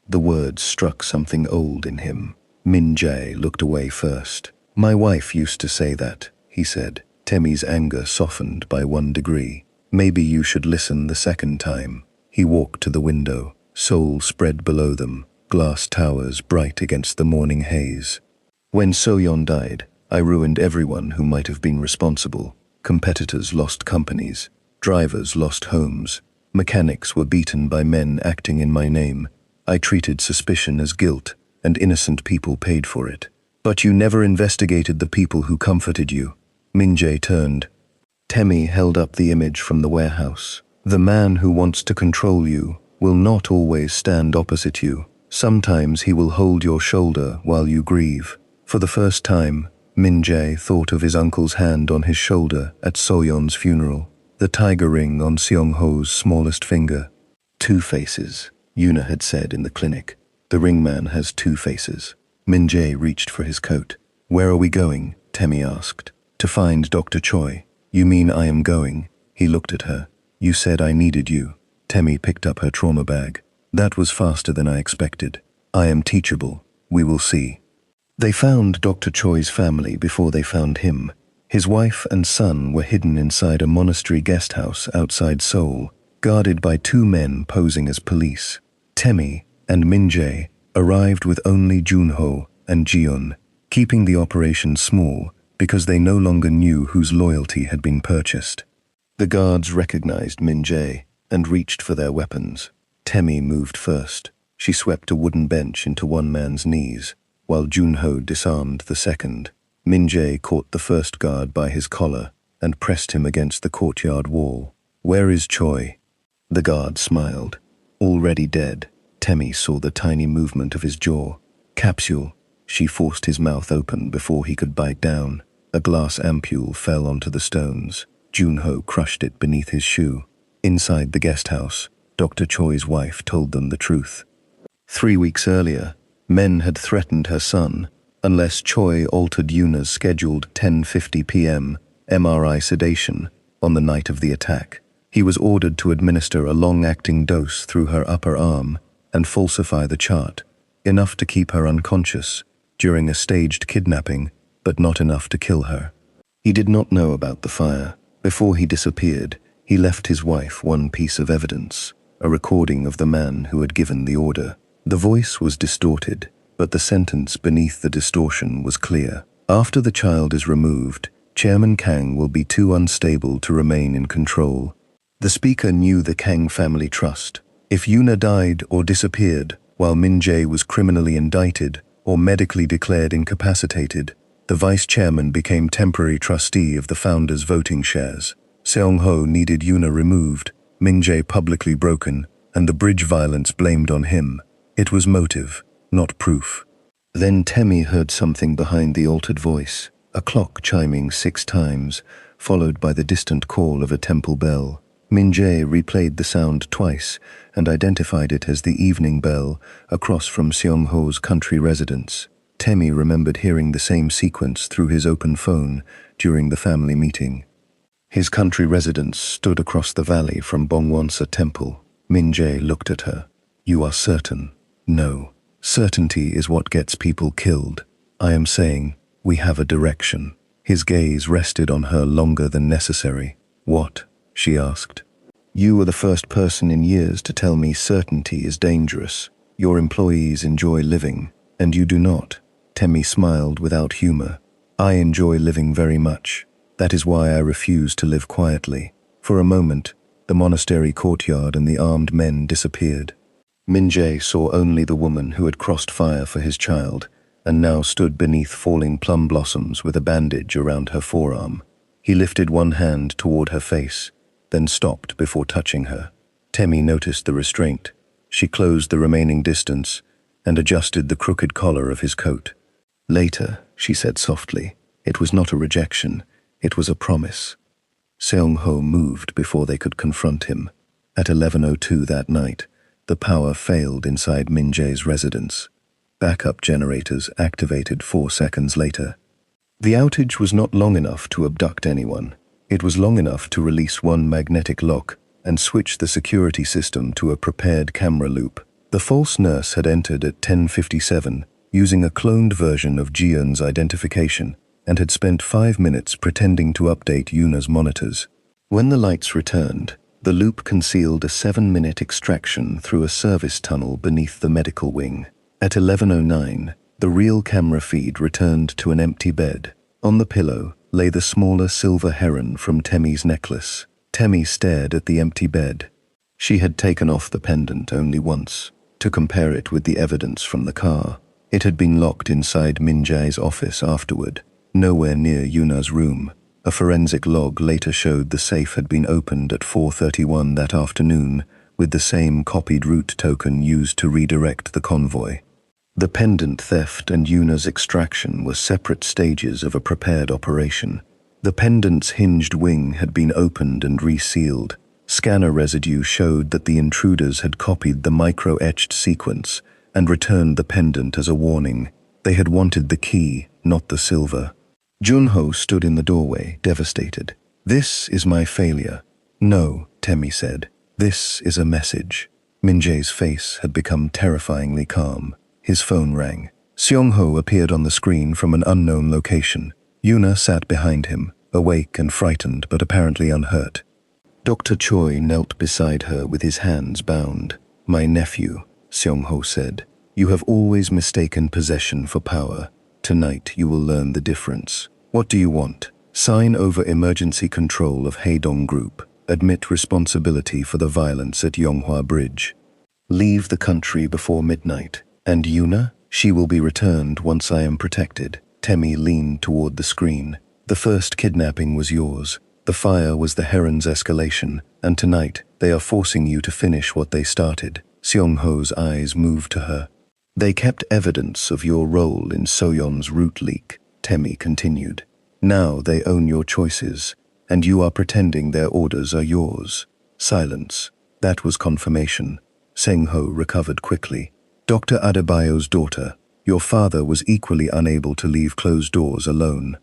The words struck something old in him. Min-jae looked away first. "My wife used to say that," he said. Temi's anger softened by 1 degree. "Maybe you should listen the second time." He walked to the window. Seoul spread below them, glass towers bright against the morning haze. "When So-yeon died, I ruined everyone who might have been responsible. Competitors lost companies. Drivers lost homes. Mechanics were beaten by men acting in my name. I treated suspicion as guilt, and innocent people paid for it. But you never investigated the people who comforted you." Min-jae turned. Temi held up the image from the warehouse. "The man who wants to control you will not always stand opposite you. Sometimes he will hold your shoulder while you grieve." For the first time, Min-jae thought of his uncle's hand on his shoulder at So-yeon's funeral, the tiger ring on Seong-ho's smallest finger. "2 faces," Yuna had said in the clinic. "The ringman has 2 faces." Min-jae reached for his coat. "Where are we going?" Temi asked. "To find Dr. Choi." "You mean I am going?" He looked at her. "You said I needed you." Temi picked up her trauma bag. "That was faster than I expected. I am teachable. We will see." They found Dr. Choi's family before they found him. His wife and son were hidden inside a monastery guest house outside Seoul, guarded by 2 men posing as police. Temi and Min-jae arrived with only Junho and Jiun, keeping the operation small because they no longer knew whose loyalty had been purchased. The guards recognized Min-jae and reached for their weapons. Temi moved first. She swept a wooden bench into one man's knees, while Junho disarmed the second. Min-jae caught the first guard by his collar and pressed him against the courtyard wall. "Where is Choi?" The guard smiled. "Already dead." Temi saw the tiny movement of his jaw. "Capsule." She forced his mouth open before he could bite down. A glass ampule fell onto the stones. Junho crushed it beneath his shoe. Inside the guest house, Dr. Choi's wife told them the truth. 3 weeks earlier, men had threatened her son unless Choi altered Yuna's scheduled 10:50 p.m. MRI sedation on the night of the attack. He was ordered to administer a long-acting dose through her upper arm and falsify the chart, enough to keep her unconscious during a staged kidnapping, but not enough to kill her. He did not know about the fire. Before he disappeared, he left his wife one piece of evidence, a recording of the man who had given the order. The voice was distorted, but the sentence beneath the distortion was clear. "After the child is removed, Chairman Kang will be too unstable to remain in control." The speaker knew the Kang family trust. If Yuna died or disappeared while Min-jae was criminally indicted or medically declared incapacitated, the vice chairman became temporary trustee of the founder's voting shares. Seong-ho needed Yuna removed, Min-jae publicly broken, and the bridge violence blamed on him. It was motive, not proof. Then Temi heard something behind the altered voice, a clock chiming 6 times, followed by the distant call of a temple bell. Min-jae replayed the sound twice and identified it as the evening bell across from Seong-ho's country residence. Temi remembered hearing the same sequence through his open phone during the family meeting. His country residence stood across the valley from Bongwonsa Temple. Min-jae looked at her. "You are certain?" "No. Certainty is what gets people killed. I am saying, we have a direction." His gaze rested on her longer than necessary. "What?" she asked. "You are the first person in years to tell me certainty is dangerous. Your employees enjoy living, and you do not." Temi smiled without humor. "I enjoy living very much. That is why I refuse to live quietly." For a moment, the monastery courtyard and the armed men disappeared. Min-jae saw only the woman who had crossed fire for his child, and now stood beneath falling plum blossoms with a bandage around her forearm. He lifted one hand toward her face, then stopped before touching her. Temi noticed the restraint. She closed the remaining distance and adjusted the crooked collar of his coat. "Later," she said softly. It was not a rejection, it was a promise. Seong-ho moved before they could confront him. At 11:02 that night, the power failed inside Min-jae's residence. Backup generators activated 4 seconds later. The outage was not long enough to abduct anyone. It was long enough to release one magnetic lock and switch the security system to a prepared camera loop. The false nurse had entered at 10:57, using a cloned version of Ji-eun's identification, and had spent 5 minutes pretending to update Yuna's monitors. When the lights returned, the loop concealed a 7-minute extraction through a service tunnel beneath the medical wing. At 11:09, the real camera feed returned to an empty bed. On the pillow lay the smaller silver heron from Temi's necklace. Temi stared at the empty bed. She had taken off the pendant only once, to compare it with the evidence from the car. It had been locked inside Min-jae's office afterward, nowhere near Yuna's room. A forensic log later showed the safe had been opened at 4:31 that afternoon, with the same copied route token used to redirect the convoy. The pendant theft and Yuna's extraction were separate stages of a prepared operation. The pendant's hinged wing had been opened and resealed. Scanner residue showed that the intruders had copied the micro-etched sequence and returned the pendant as a warning. They had wanted the key, not the silver. Junho stood in the doorway, devastated. "This is my failure." "No," Temi said. "This is a message." Min-jae's face had become terrifyingly calm. His phone rang. Seong-ho appeared on the screen from an unknown location. Yuna sat behind him, awake and frightened but apparently unhurt. Dr. Choi knelt beside her with his hands bound. "My nephew," Seong-ho said, "you have always mistaken possession for power. Tonight you will learn the difference. What do you want? Sign over emergency control of Haedong Group. Admit responsibility for the violence at Yonghwa Bridge. Leave the country before midnight. And Yuna? She will be returned once I am protected." Temi leaned toward the screen. "The first kidnapping was yours. The fire was the heron's escalation, and tonight they are forcing you to finish what they started." Seong-ho's eyes moved to her. "They kept evidence of your role in Soyeon's root leak," Temi continued. "Now they own your choices, and you are pretending their orders are yours." Silence. That was confirmation. Seong-ho recovered quickly. "Dr. Adebayo's daughter, your father was equally unable to leave closed doors alone."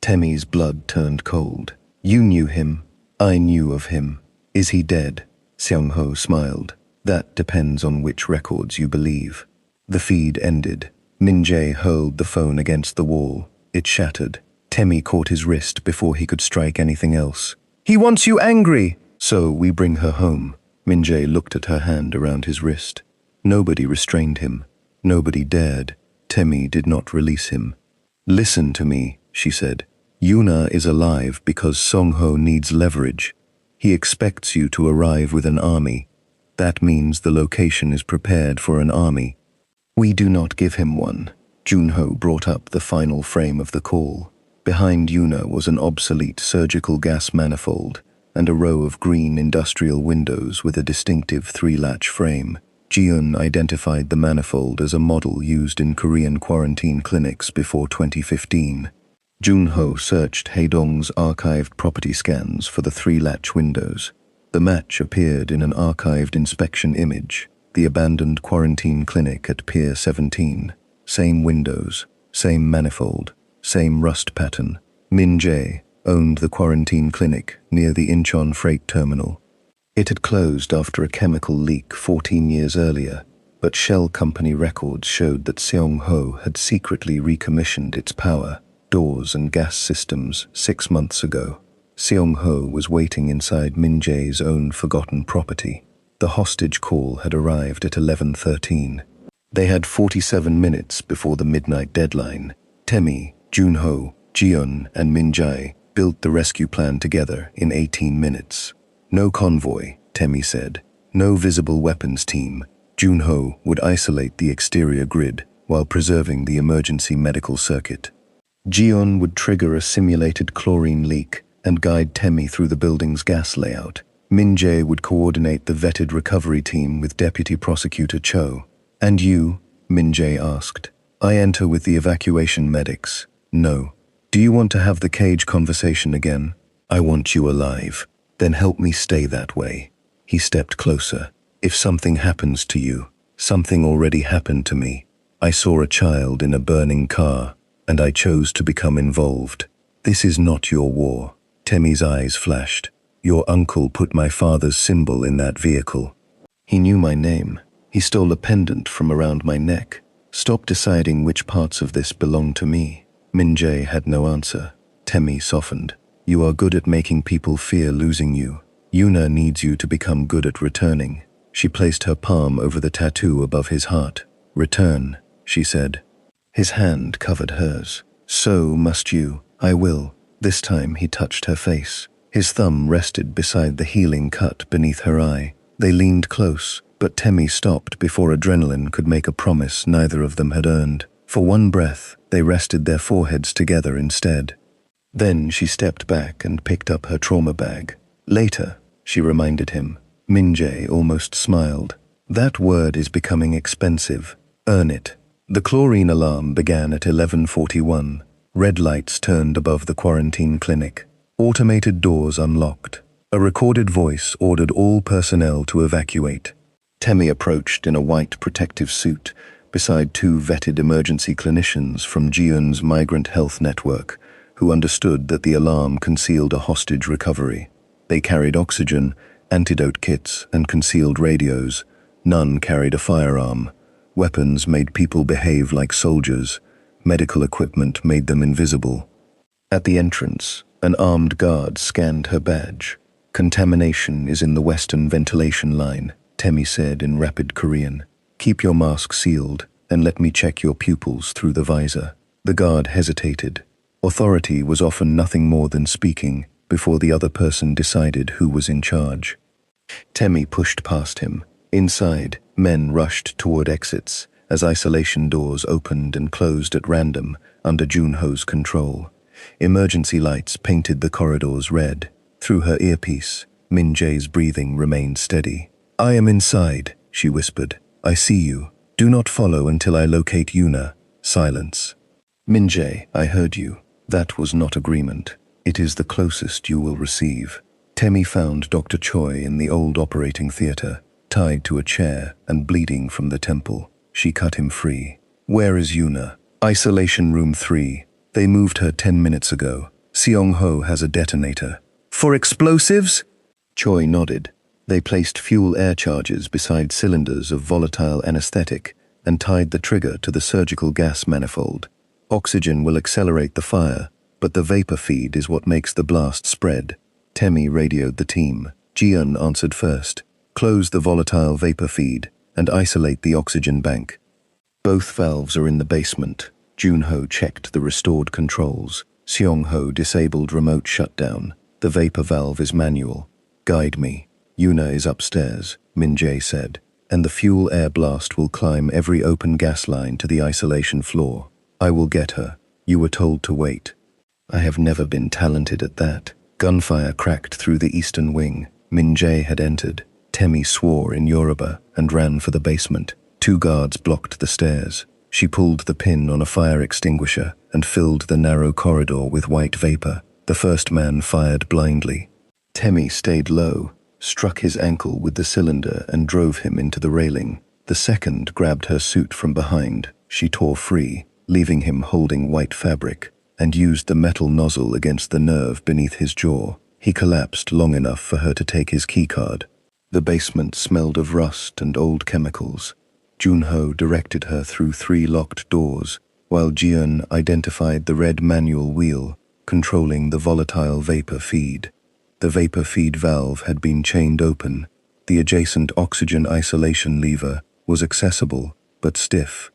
Temi's blood turned cold. "You knew him. I knew of him. Is he dead?" Seong-ho smiled. "That depends on which records you believe." The feed ended. Min-jae hurled the phone against the wall. It shattered. Temi caught his wrist before he could strike anything else. "He wants you angry!" "So we bring her home." Min-jae looked at her hand around his wrist. Nobody restrained him. Nobody dared. Temi did not release him. "Listen to me," she said. "Yuna is alive because Seong-ho needs leverage. He expects you to arrive with an army. That means the location is prepared for an army. We do not give him one. Junho brought up the final frame of the call. Behind Yuna was an obsolete surgical gas manifold and a row of green industrial windows with a distinctive three-latch frame. Jiun identified the manifold as a model used in Korean quarantine clinics before 2015. Junho searched Haedong's archived property scans for the three-latch windows. The match appeared in an archived inspection image, the abandoned quarantine clinic at Pier 17. Same windows, same manifold, same rust pattern. Min-jae owned the quarantine clinic near the Incheon freight terminal. It had closed after a chemical leak 14 years earlier, but shell company records showed that Seong-ho had secretly recommissioned its power, doors and gas systems 6 months ago. Seong-ho was waiting inside Min-jae's own forgotten property. The hostage call had arrived at 11:13. They had 47 minutes before the midnight deadline. Temi, Junho, Jiun, and Min-jae built the rescue plan together in 18 minutes. No convoy, Temi said. No visible weapons team. Junho would isolate the exterior grid while preserving the emergency medical circuit. Jiun would trigger a simulated chlorine leak and guide Temi through the building's gas layout. Min-jae would coordinate the vetted recovery team with Deputy Prosecutor Cho. "And you?" Min-jae asked. "I enter with the evacuation medics." "No. Do you want to have the cage conversation again?" "I want you alive. Then help me stay that way." He stepped closer. "If something happens to you, something already happened to me. I saw a child in a burning car, and I chose to become involved. This is not your war." Temi's eyes flashed. "Your uncle put my father's symbol in that vehicle. He knew my name. He stole a pendant from around my neck. Stop deciding which parts of this belong to me." Min-jae had no answer. Temi softened. "You are good at making people fear losing you. Yuna needs you to become good at returning." She placed her palm over the tattoo above his heart. "Return," she said. His hand covered hers. "So must you." "I will." This time he touched her face. His thumb rested beside the healing cut beneath her eye. They leaned close, but Temi stopped before adrenaline could make a promise neither of them had earned. For one breath, they rested their foreheads together instead. Then she stepped back and picked up her trauma bag. "Later," she reminded him. Min-jae almost smiled. "That word is becoming expensive. Earn it." The chlorine alarm began at 11:41. Red lights turned above the quarantine clinic. Automated doors unlocked. A recorded voice ordered all personnel to evacuate. Temi approached in a white protective suit, beside two vetted emergency clinicians from Jiun's migrant health network, who understood that the alarm concealed a hostage recovery. They carried oxygen, antidote kits, and concealed radios. None carried a firearm. Weapons made people behave like soldiers. Medical equipment made them invisible. At the entrance, an armed guard scanned her badge. "Contamination is in the western ventilation line," Temi said in rapid Korean. "Keep your mask sealed and let me check your pupils through the visor." The guard hesitated. Authority was often nothing more than speaking before the other person decided who was in charge. Temi pushed past him. Inside, men rushed toward exits as isolation doors opened and closed at random under Junho's control. Emergency lights painted the corridors red. Through her earpiece, Min-jae's breathing remained steady. "I am inside," she whispered. "I see you. Do not follow until I locate Yuna." Silence. "Min-jae, I heard you. That was not agreement. It is the closest you will receive." Temi found Dr. Choi in the old operating theater, tied to a chair and bleeding from the temple. She cut him free. "Where is Yuna?" "Isolation room 3. They moved her 10 minutes ago. Seong-ho has a detonator." "For explosives?" Choi nodded. They placed fuel air charges beside cylinders of volatile anesthetic and tied the trigger to the surgical gas manifold. "Oxygen will accelerate the fire, but the vapor feed is what makes the blast spread." Temi radioed the team. Jiun answered first. "Close the volatile vapor feed and isolate the oxygen bank." "Both valves are in the basement." Junho checked the restored controls. Seong-ho disabled remote shutdown. "The vapor valve is manual. Guide me." "Yuna is upstairs," Min-jae said, "and the fuel air blast will climb every open gas line to the isolation floor." I will get her. You were told to wait. I have never been talented at that. Gunfire cracked through the eastern wing. Min-jae had entered. Temi swore in Yoruba and ran for the basement. 2 guards blocked the stairs. She pulled the pin on a fire extinguisher and filled the narrow corridor with white vapor. The first man fired blindly. Temi stayed low, struck his ankle with the cylinder and drove him into the railing. The second grabbed her suit from behind. She tore free, leaving him holding white fabric, and used the metal nozzle against the nerve beneath his jaw. He collapsed long enough for her to take his keycard. The basement smelled of rust and old chemicals. Junho directed her through 3 locked doors, while Jiun identified the red manual wheel, controlling the volatile vapor feed. The vapor feed valve had been chained open. The adjacent oxygen isolation lever was accessible, but stiff.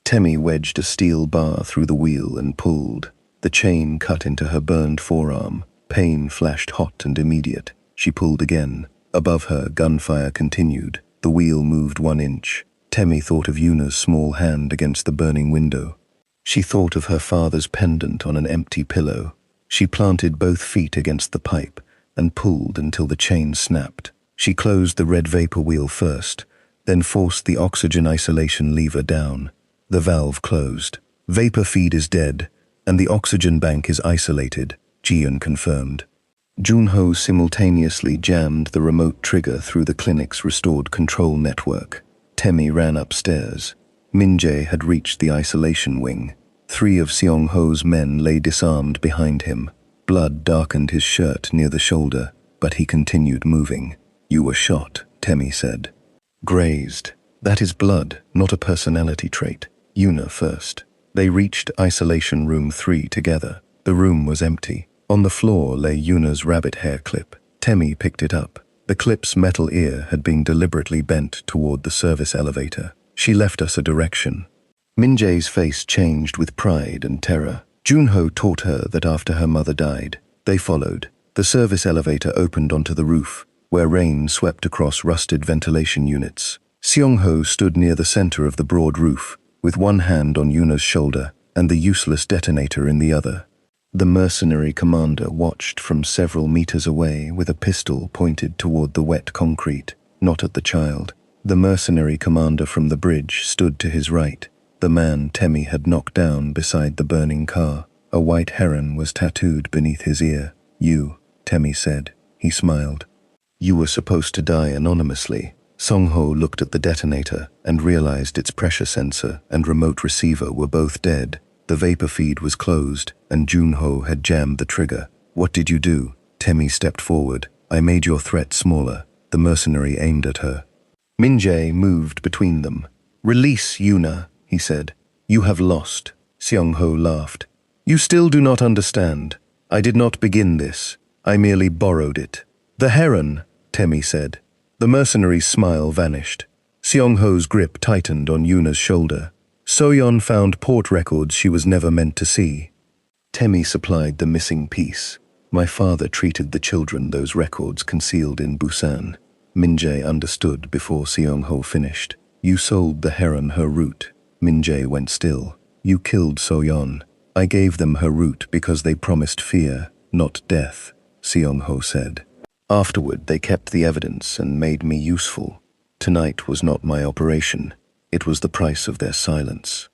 Temi wedged a steel bar through the wheel and pulled. The chain cut into her burned forearm. Pain flashed hot and immediate. She pulled again. Above her, gunfire continued. The wheel moved 1 inch. Temi thought of Yuna's small hand against the burning window. She thought of her father's pendant on an empty pillow. She planted both feet against the pipe and pulled until the chain snapped. She closed the red vapor wheel first, then forced the oxygen isolation lever down. The valve closed. Vapor feed is dead, and the oxygen bank is isolated, Jiun confirmed. Junho simultaneously jammed the remote trigger through the clinic's restored control network. Temi ran upstairs. Min-jae had reached the isolation wing. 3 of Seong-ho's men lay disarmed behind him. Blood darkened his shirt near the shoulder, but he continued moving. You were shot, Temi said. Grazed. That is blood, not a personality trait. Yuna first. They reached isolation room 3 together. The room was empty. On the floor lay Yuna's rabbit hair clip. Temi picked it up. The clip's metal ear had been deliberately bent toward the service elevator. She left us a direction. Min-jae's face changed with pride and terror. Junho taught her that after her mother died. They followed. The service elevator opened onto the roof, where rain swept across rusted ventilation units. Seong-ho stood near the center of the broad roof, with one hand on Yuna's shoulder and the useless detonator in the other. The mercenary commander watched from several meters away with a pistol pointed toward the wet concrete, not at the child. The mercenary commander from the bridge stood to his right, the man Temi had knocked down beside the burning car. A white heron was tattooed beneath his ear. You, Temi said. He smiled. You were supposed to die anonymously. Song-ho looked at the detonator and realized its pressure sensor and remote receiver were both dead. The vapor feed was closed, and Junho had jammed the trigger. What did you do? Temi stepped forward. I made your threat smaller. The mercenary aimed at her. Min-jae moved between them. Release Yuna, he said. You have lost. Seong-ho laughed. You still do not understand. I did not begin this. I merely borrowed it. The heron, Temi said. The mercenary's smile vanished. Seong-ho's grip tightened on Yuna's shoulder. So-yeon found port records she was never meant to see. Temi supplied the missing piece. My father treated the children those records concealed in Busan. Min-jae understood before Seong-ho finished. You sold the heron her root. Min-jae went still. You killed So-yeon. I gave them her root because they promised fear, not death, Seong-ho said. Afterward, they kept the evidence and made me useful. Tonight was not my operation. It was the price of their silence.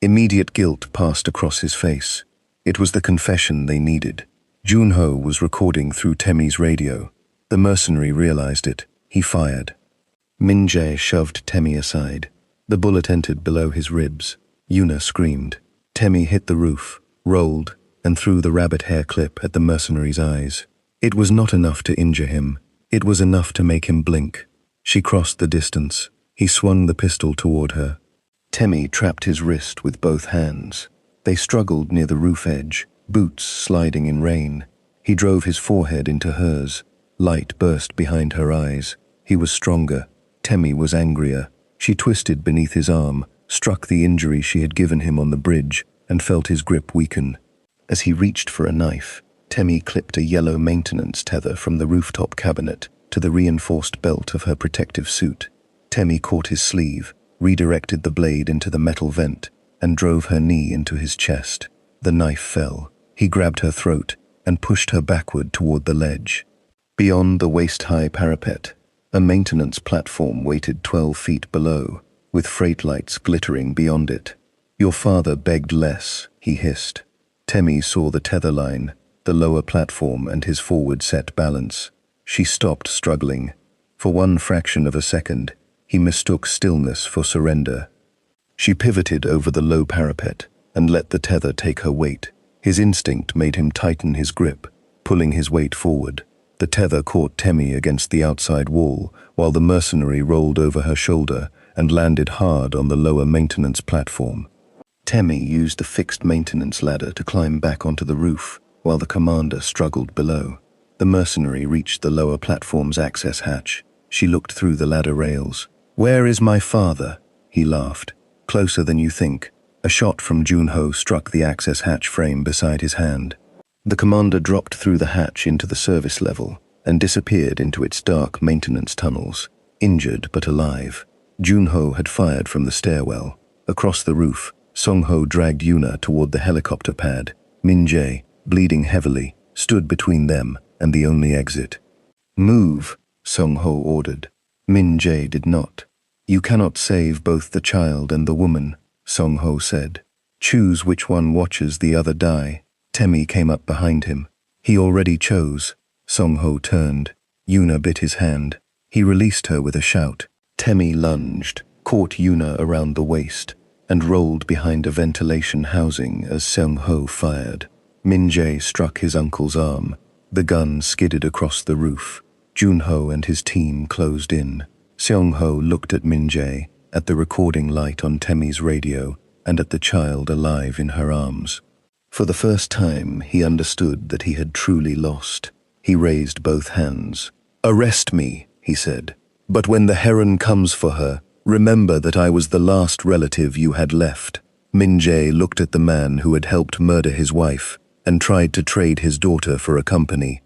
Immediate guilt passed across his face. It was the confession they needed. Junho was recording through Temi's radio. The mercenary realized it. He fired. Min-jae shoved Temi aside. The bullet entered below his ribs. Yuna screamed. Temi hit the roof, rolled, and threw the rabbit hair clip at the mercenary's eyes. It was not enough to injure him. It was enough to make him blink. She crossed the distance. He swung the pistol toward her. Temi trapped his wrist with both hands. They struggled near the roof edge, boots sliding in rain. He drove his forehead into hers. Light burst behind her eyes. He was stronger. Temi was angrier. She twisted beneath his arm, struck the injury she had given him on the bridge, and felt his grip weaken. As he reached for a knife, Temi clipped a yellow maintenance tether from the rooftop cabinet to the reinforced belt of her protective suit. Temi caught his sleeve, redirected the blade into the metal vent, and drove her knee into his chest. The knife fell. He grabbed her throat and pushed her backward toward the ledge. Beyond the waist-high parapet, a maintenance platform waited 12 feet below, with freight lights glittering beyond it. "Your father begged less," he hissed. Temi saw the tether line, the lower platform, and his forward-set balance. She stopped struggling. For one fraction of a second, he mistook stillness for surrender. She pivoted over the low parapet and let the tether take her weight. His instinct made him tighten his grip, pulling his weight forward. The tether caught Temi against the outside wall, while the mercenary rolled over her shoulder and landed hard on the lower maintenance platform. Temi used the fixed maintenance ladder to climb back onto the roof, while the commander struggled below. The mercenary reached the lower platform's access hatch. She looked through the ladder rails. "Where is my father?" He laughed. "Closer than you think." A shot from Junho struck the access hatch frame beside his hand. The commander dropped through the hatch into the service level and disappeared into its dark maintenance tunnels, injured but alive. Junho had fired from the stairwell. Across the roof, Songho dragged Yuna toward the helicopter pad. Min-jae, bleeding heavily, stood between them and the only exit. "Move," Songho ordered. Min-jae did not. "You cannot save both the child and the woman," Songho said. "Choose which one watches the other die." Temi came up behind him. He already chose. Songho turned. Yuna bit his hand. He released her with a shout. Temi lunged, caught Yuna around the waist, and rolled behind a ventilation housing as Songho fired. Min-jae struck his uncle's arm. The gun skidded across the roof. Junho and his team closed in. Songho looked at Min-jae, at the recording light on Temi's radio, and at the child alive in her arms. For the first time, he understood that he had truly lost. He raised both hands. "Arrest me," he said. "But when the heron comes for her, remember that I was the last relative you had left." Min-jae looked at the man who had helped murder his wife and tried to trade his daughter for a company.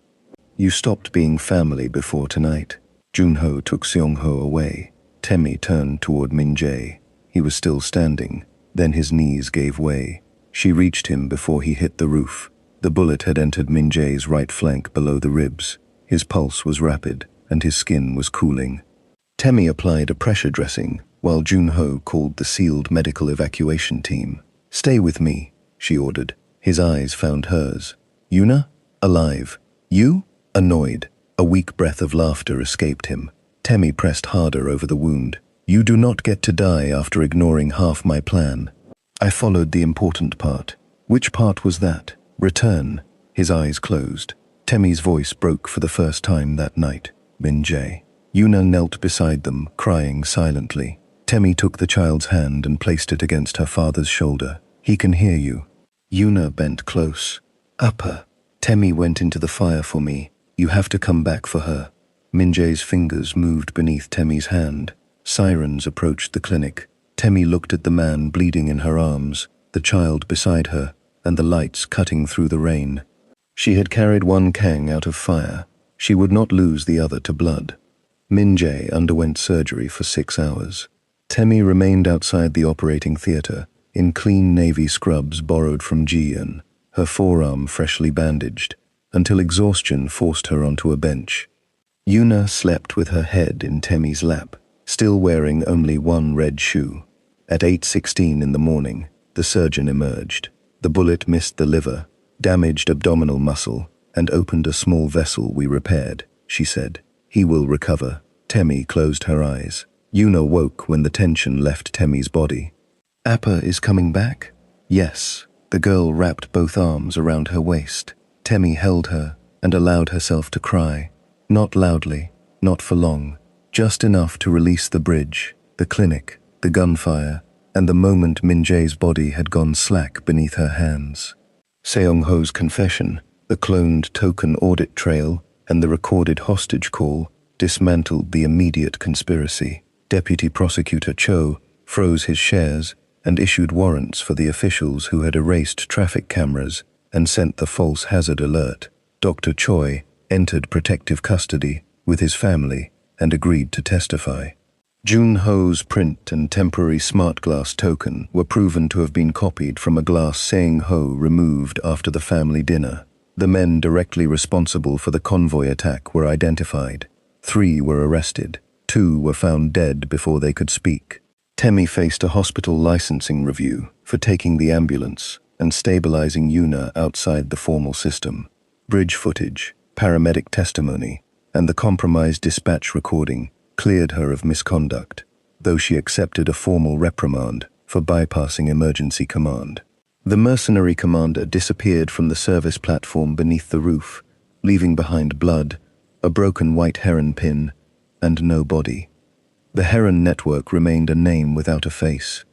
"You stopped being family before tonight." Junho took Seongho away. Temi turned toward Min-jae. He was still standing. Then his knees gave way. She reached him before he hit the roof. The bullet had entered Min-jae's right flank below the ribs. His pulse was rapid, and his skin was cooling. Temi applied a pressure dressing, while Junho called the sealed medical evacuation team. "Stay with me," she ordered. His eyes found hers. "Yuna? Alive. You?" Annoyed. A weak breath of laughter escaped him. Temi pressed harder over the wound. "You do not get to die after ignoring half my plan." "I followed the important part." "Which part was that?" "Return." His eyes closed. Temi's voice broke for the first time that night. "Min-jae." Yuna knelt beside them, crying silently. Temi took the child's hand and placed it against her father's shoulder. "He can hear you." Yuna bent close. "Appa, Temi went into the fire for me. You have to come back for her." Min-jae's fingers moved beneath Temi's hand. Sirens approached the clinic. Temi looked at the man bleeding in her arms, the child beside her, and the lights cutting through the rain. She had carried one Kang out of fire. She would not lose the other to blood. Min-jae underwent surgery for 6 hours. Temi remained outside the operating theater, in clean navy scrubs borrowed from Ji-yeon, her forearm freshly bandaged, until exhaustion forced her onto a bench. Yuna slept with her head in Temi's lap, still wearing only one red shoe. At 8:16 in the morning, the surgeon emerged. The bullet missed the liver, damaged abdominal muscle, and opened a small vessel we repaired, she said. "He will recover." Temi closed her eyes. Yuna woke when the tension left Temi's body. "Appa is coming back?" "Yes." The girl wrapped both arms around her waist. Temi held her and allowed herself to cry. Not loudly, not for long, just enough to release the bridge, the clinic, the gunfire, and the moment Min-jae's body had gone slack beneath her hands. Seong-ho's confession, the cloned token audit trail, and the recorded hostage call dismantled the immediate conspiracy. Deputy Prosecutor Cho froze his shares and issued warrants for the officials who had erased traffic cameras and sent the false hazard alert. Dr. Choi entered protective custody with his family and agreed to testify. Junho's print and temporary smart glass token were proven to have been copied from a glass saying Ho removed after the family dinner. The men directly responsible for the convoy attack were identified. 3 were arrested. 2 were found dead before they could speak. Temi faced a hospital licensing review for taking the ambulance and stabilizing Yuna outside the formal system. Bridge footage, paramedic testimony, and the compromised dispatch recording cleared her of misconduct, though she accepted a formal reprimand for bypassing emergency command. The mercenary commander disappeared from the service platform beneath the roof, leaving behind blood, a broken white-heron pin, and no body. The Heron network remained a name without a face.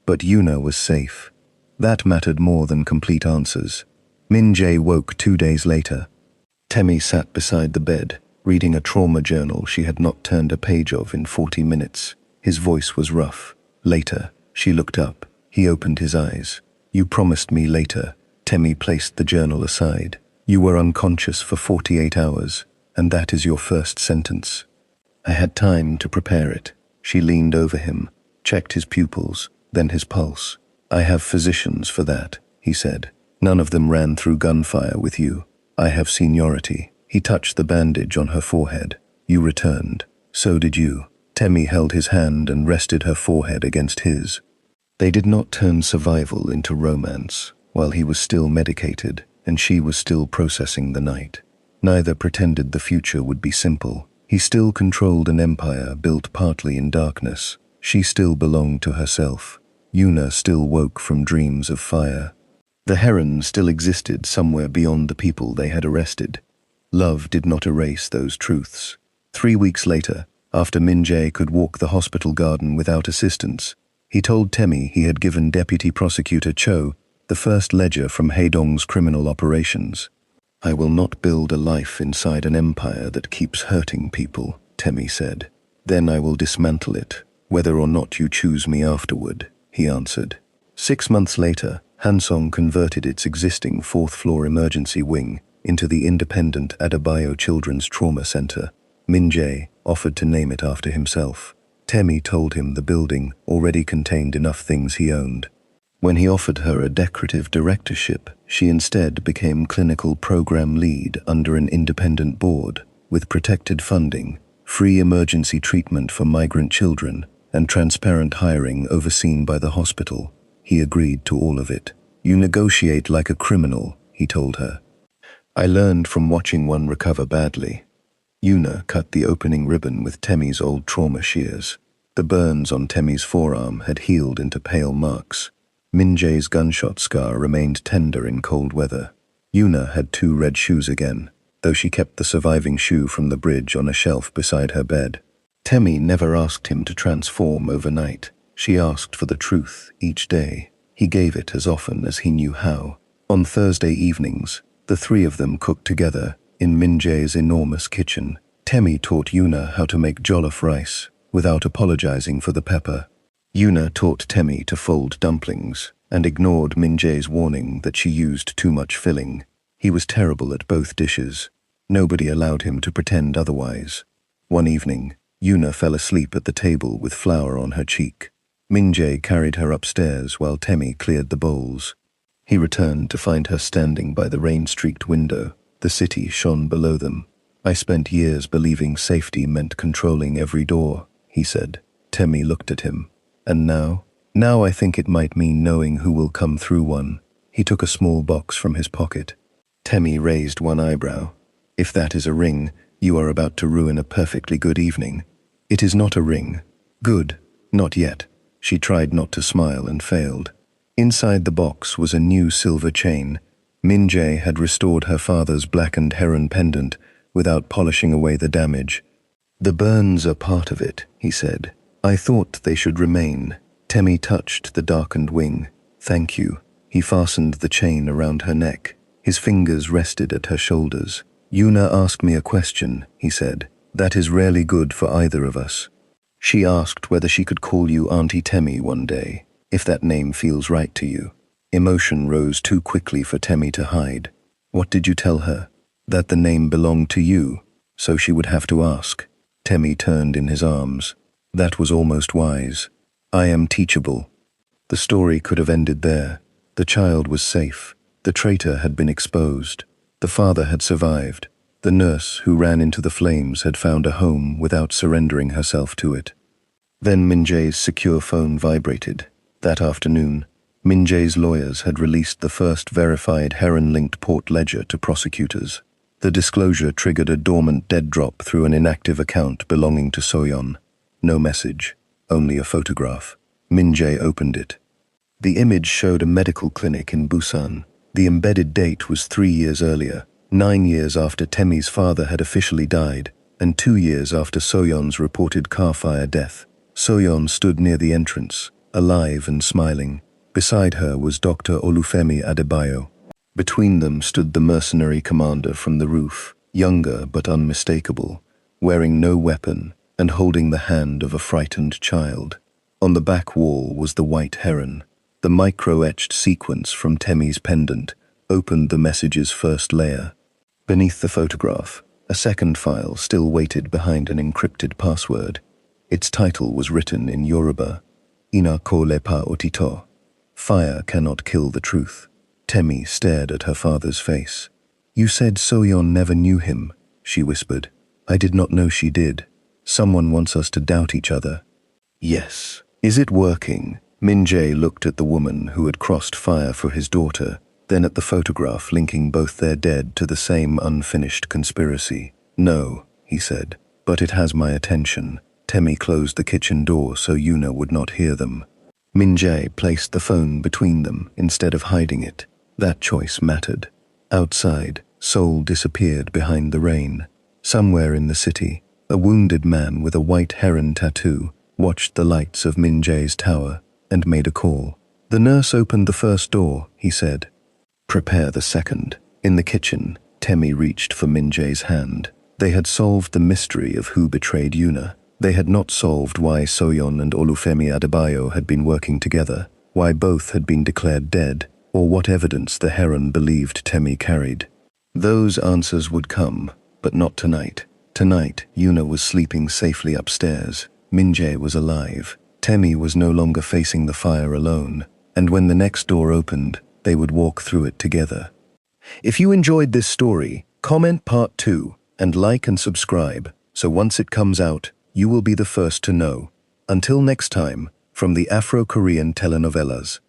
But Yuna was safe. That mattered more than complete answers. Min-jae woke 2 days later. Temi sat beside the bed, reading a trauma journal she had not turned a page of in 40 minutes. His voice was rough. Later, she looked up. He opened his eyes. "You promised me later." Temi placed the journal aside. "You were unconscious for 48 hours, and that is your first sentence." "I had time to prepare it." She leaned over him, checked his pupils, then his pulse. "I have physicians for that," he said. "None of them ran through gunfire with you. I have seniority." He touched the bandage on her forehead. "You returned. So did you." Temi held his hand and rested her forehead against his. They did not turn survival into romance, while he was still medicated and she was still processing the night. Neither pretended the future would be simple. He still controlled an empire built partly in darkness. She still belonged to herself. Yuna still woke from dreams of fire. The Heron still existed somewhere beyond the people they had arrested. Love did not erase those truths. 3 weeks later, after Min-jae could walk the hospital garden without assistance, he told Temi he had given Deputy Prosecutor Cho the first ledger from Haedong's criminal operations. "I will not build a life inside an empire that keeps hurting people," Temi said. "Then I will dismantle it, whether or not you choose me afterward," he answered. 6 months later, Hansong converted its existing 4th-floor emergency wing into the independent Adebayo Children's Trauma Center. Min-jae offered to name it after himself. Temi told him the building already contained enough things he owned. When he offered her a decorative directorship, she instead became clinical program lead under an independent board, with protected funding, free emergency treatment for migrant children, and transparent hiring overseen by the hospital. He agreed to all of it. "You negotiate like a criminal," he told her. "I learned from watching one recover badly." Yuna cut the opening ribbon with Temi's old trauma shears. The burns on Temi's forearm had healed into pale marks. Min-jae's gunshot scar remained tender in cold weather. Yuna had 2 red shoes again, though she kept the surviving shoe from the bridge on a shelf beside her bed. Temi never asked him to transform overnight. She asked for the truth each day. He gave it as often as he knew how. On Thursday evenings, the 3 of them cooked together in Min-jae's enormous kitchen. Temi taught Yuna how to make jollof rice without apologizing for the pepper. Yuna taught Temi to fold dumplings and ignored Min-jae's warning that she used too much filling. He was terrible at both dishes. Nobody allowed him to pretend otherwise. One evening, Yuna fell asleep at the table with flour on her cheek. Min-jae carried her upstairs while Temi cleared the bowls. He returned to find her standing by the rain-streaked window. The city shone below them. "I spent years believing safety meant controlling every door," he said. Temi looked at him. "And now? Now I think it might mean knowing who will come through one." He took a small box from his pocket. Temi raised one eyebrow. "If that is a ring, you are about to ruin a perfectly good evening." "It is not a ring." "Good. Not yet." She tried not to smile and failed. Inside the box was a new silver chain. Min-jae had restored her father's blackened heron pendant without polishing away the damage. "The burns are part of it," he said. "I thought they should remain." Temi touched the darkened wing. "Thank you." He fastened the chain around her neck. His fingers rested at her shoulders. "Yuna asked me a question," he said. "That is rarely good for either of us." She asked whether she could call you Auntie Temi one day, if that name feels right to you. Emotion rose too quickly for Temi to hide. "What did you tell her?" "That the name belonged to you, so she would have to ask." Temi turned in his arms. That was almost wise. I am teachable. The story could have ended there. The child was safe. The traitor had been exposed. The father had survived. The nurse who ran into the flames had found a home without surrendering herself to it. Then Min-jae's secure phone vibrated. That afternoon, Min-jae's lawyers had released the first verified heron-linked port ledger to prosecutors. The disclosure triggered a dormant dead drop through an inactive account belonging to Soyeon. No message, only a photograph. Min-jae opened it. The image showed a medical clinic in Busan. The embedded date was 3 years earlier, 9 years after Temi's father had officially died, and 2 years after Soyeon's reported car fire death. Soyeon stood near the entrance, alive and smiling. Beside her was Dr. Olufemi Adebayo. Between them stood the mercenary commander from the roof, younger but unmistakable, wearing no weapon and holding the hand of a frightened child. On the back wall was the white heron. The micro-etched sequence from Temi's pendant opened the message's first layer. Beneath the photograph, a second file still waited behind an encrypted password. Its title was written in Yoruba, Ina ko lepa otito. Fire cannot kill the truth. Temi stared at her father's face. You said Soyeon never knew him, she whispered. I did not know she did. Someone wants us to doubt each other. Yes. Is it working? Min-jae looked at the woman who had crossed fire for his daughter, then at the photograph linking both their dead to the same unfinished conspiracy. No, he said, but it has my attention. Temi closed the kitchen door so Yuna would not hear them. Min-jae placed the phone between them instead of hiding it. That choice mattered. Outside, Seoul disappeared behind the rain. Somewhere in the city, a wounded man with a white heron tattoo watched the lights of Min-jae's tower and made a call. The nurse opened the first door, he said. Prepare the second. In the kitchen, Temi reached for Min-jae's hand. They had solved the mystery of who betrayed Yuna. They had not solved why Soyeon and Olufemi Adebayo had been working together, why both had been declared dead, or what evidence the heron believed Temi carried. Those answers would come, but not tonight. Tonight, Yuna was sleeping safely upstairs. Min-jae was alive. Temi was no longer facing the fire alone, and when the next door opened, they would walk through it together. If you enjoyed this story, comment part 2 and like and subscribe, so once it comes out, you will be the first to know. Until next time, from the Afro-Korean telenovelas.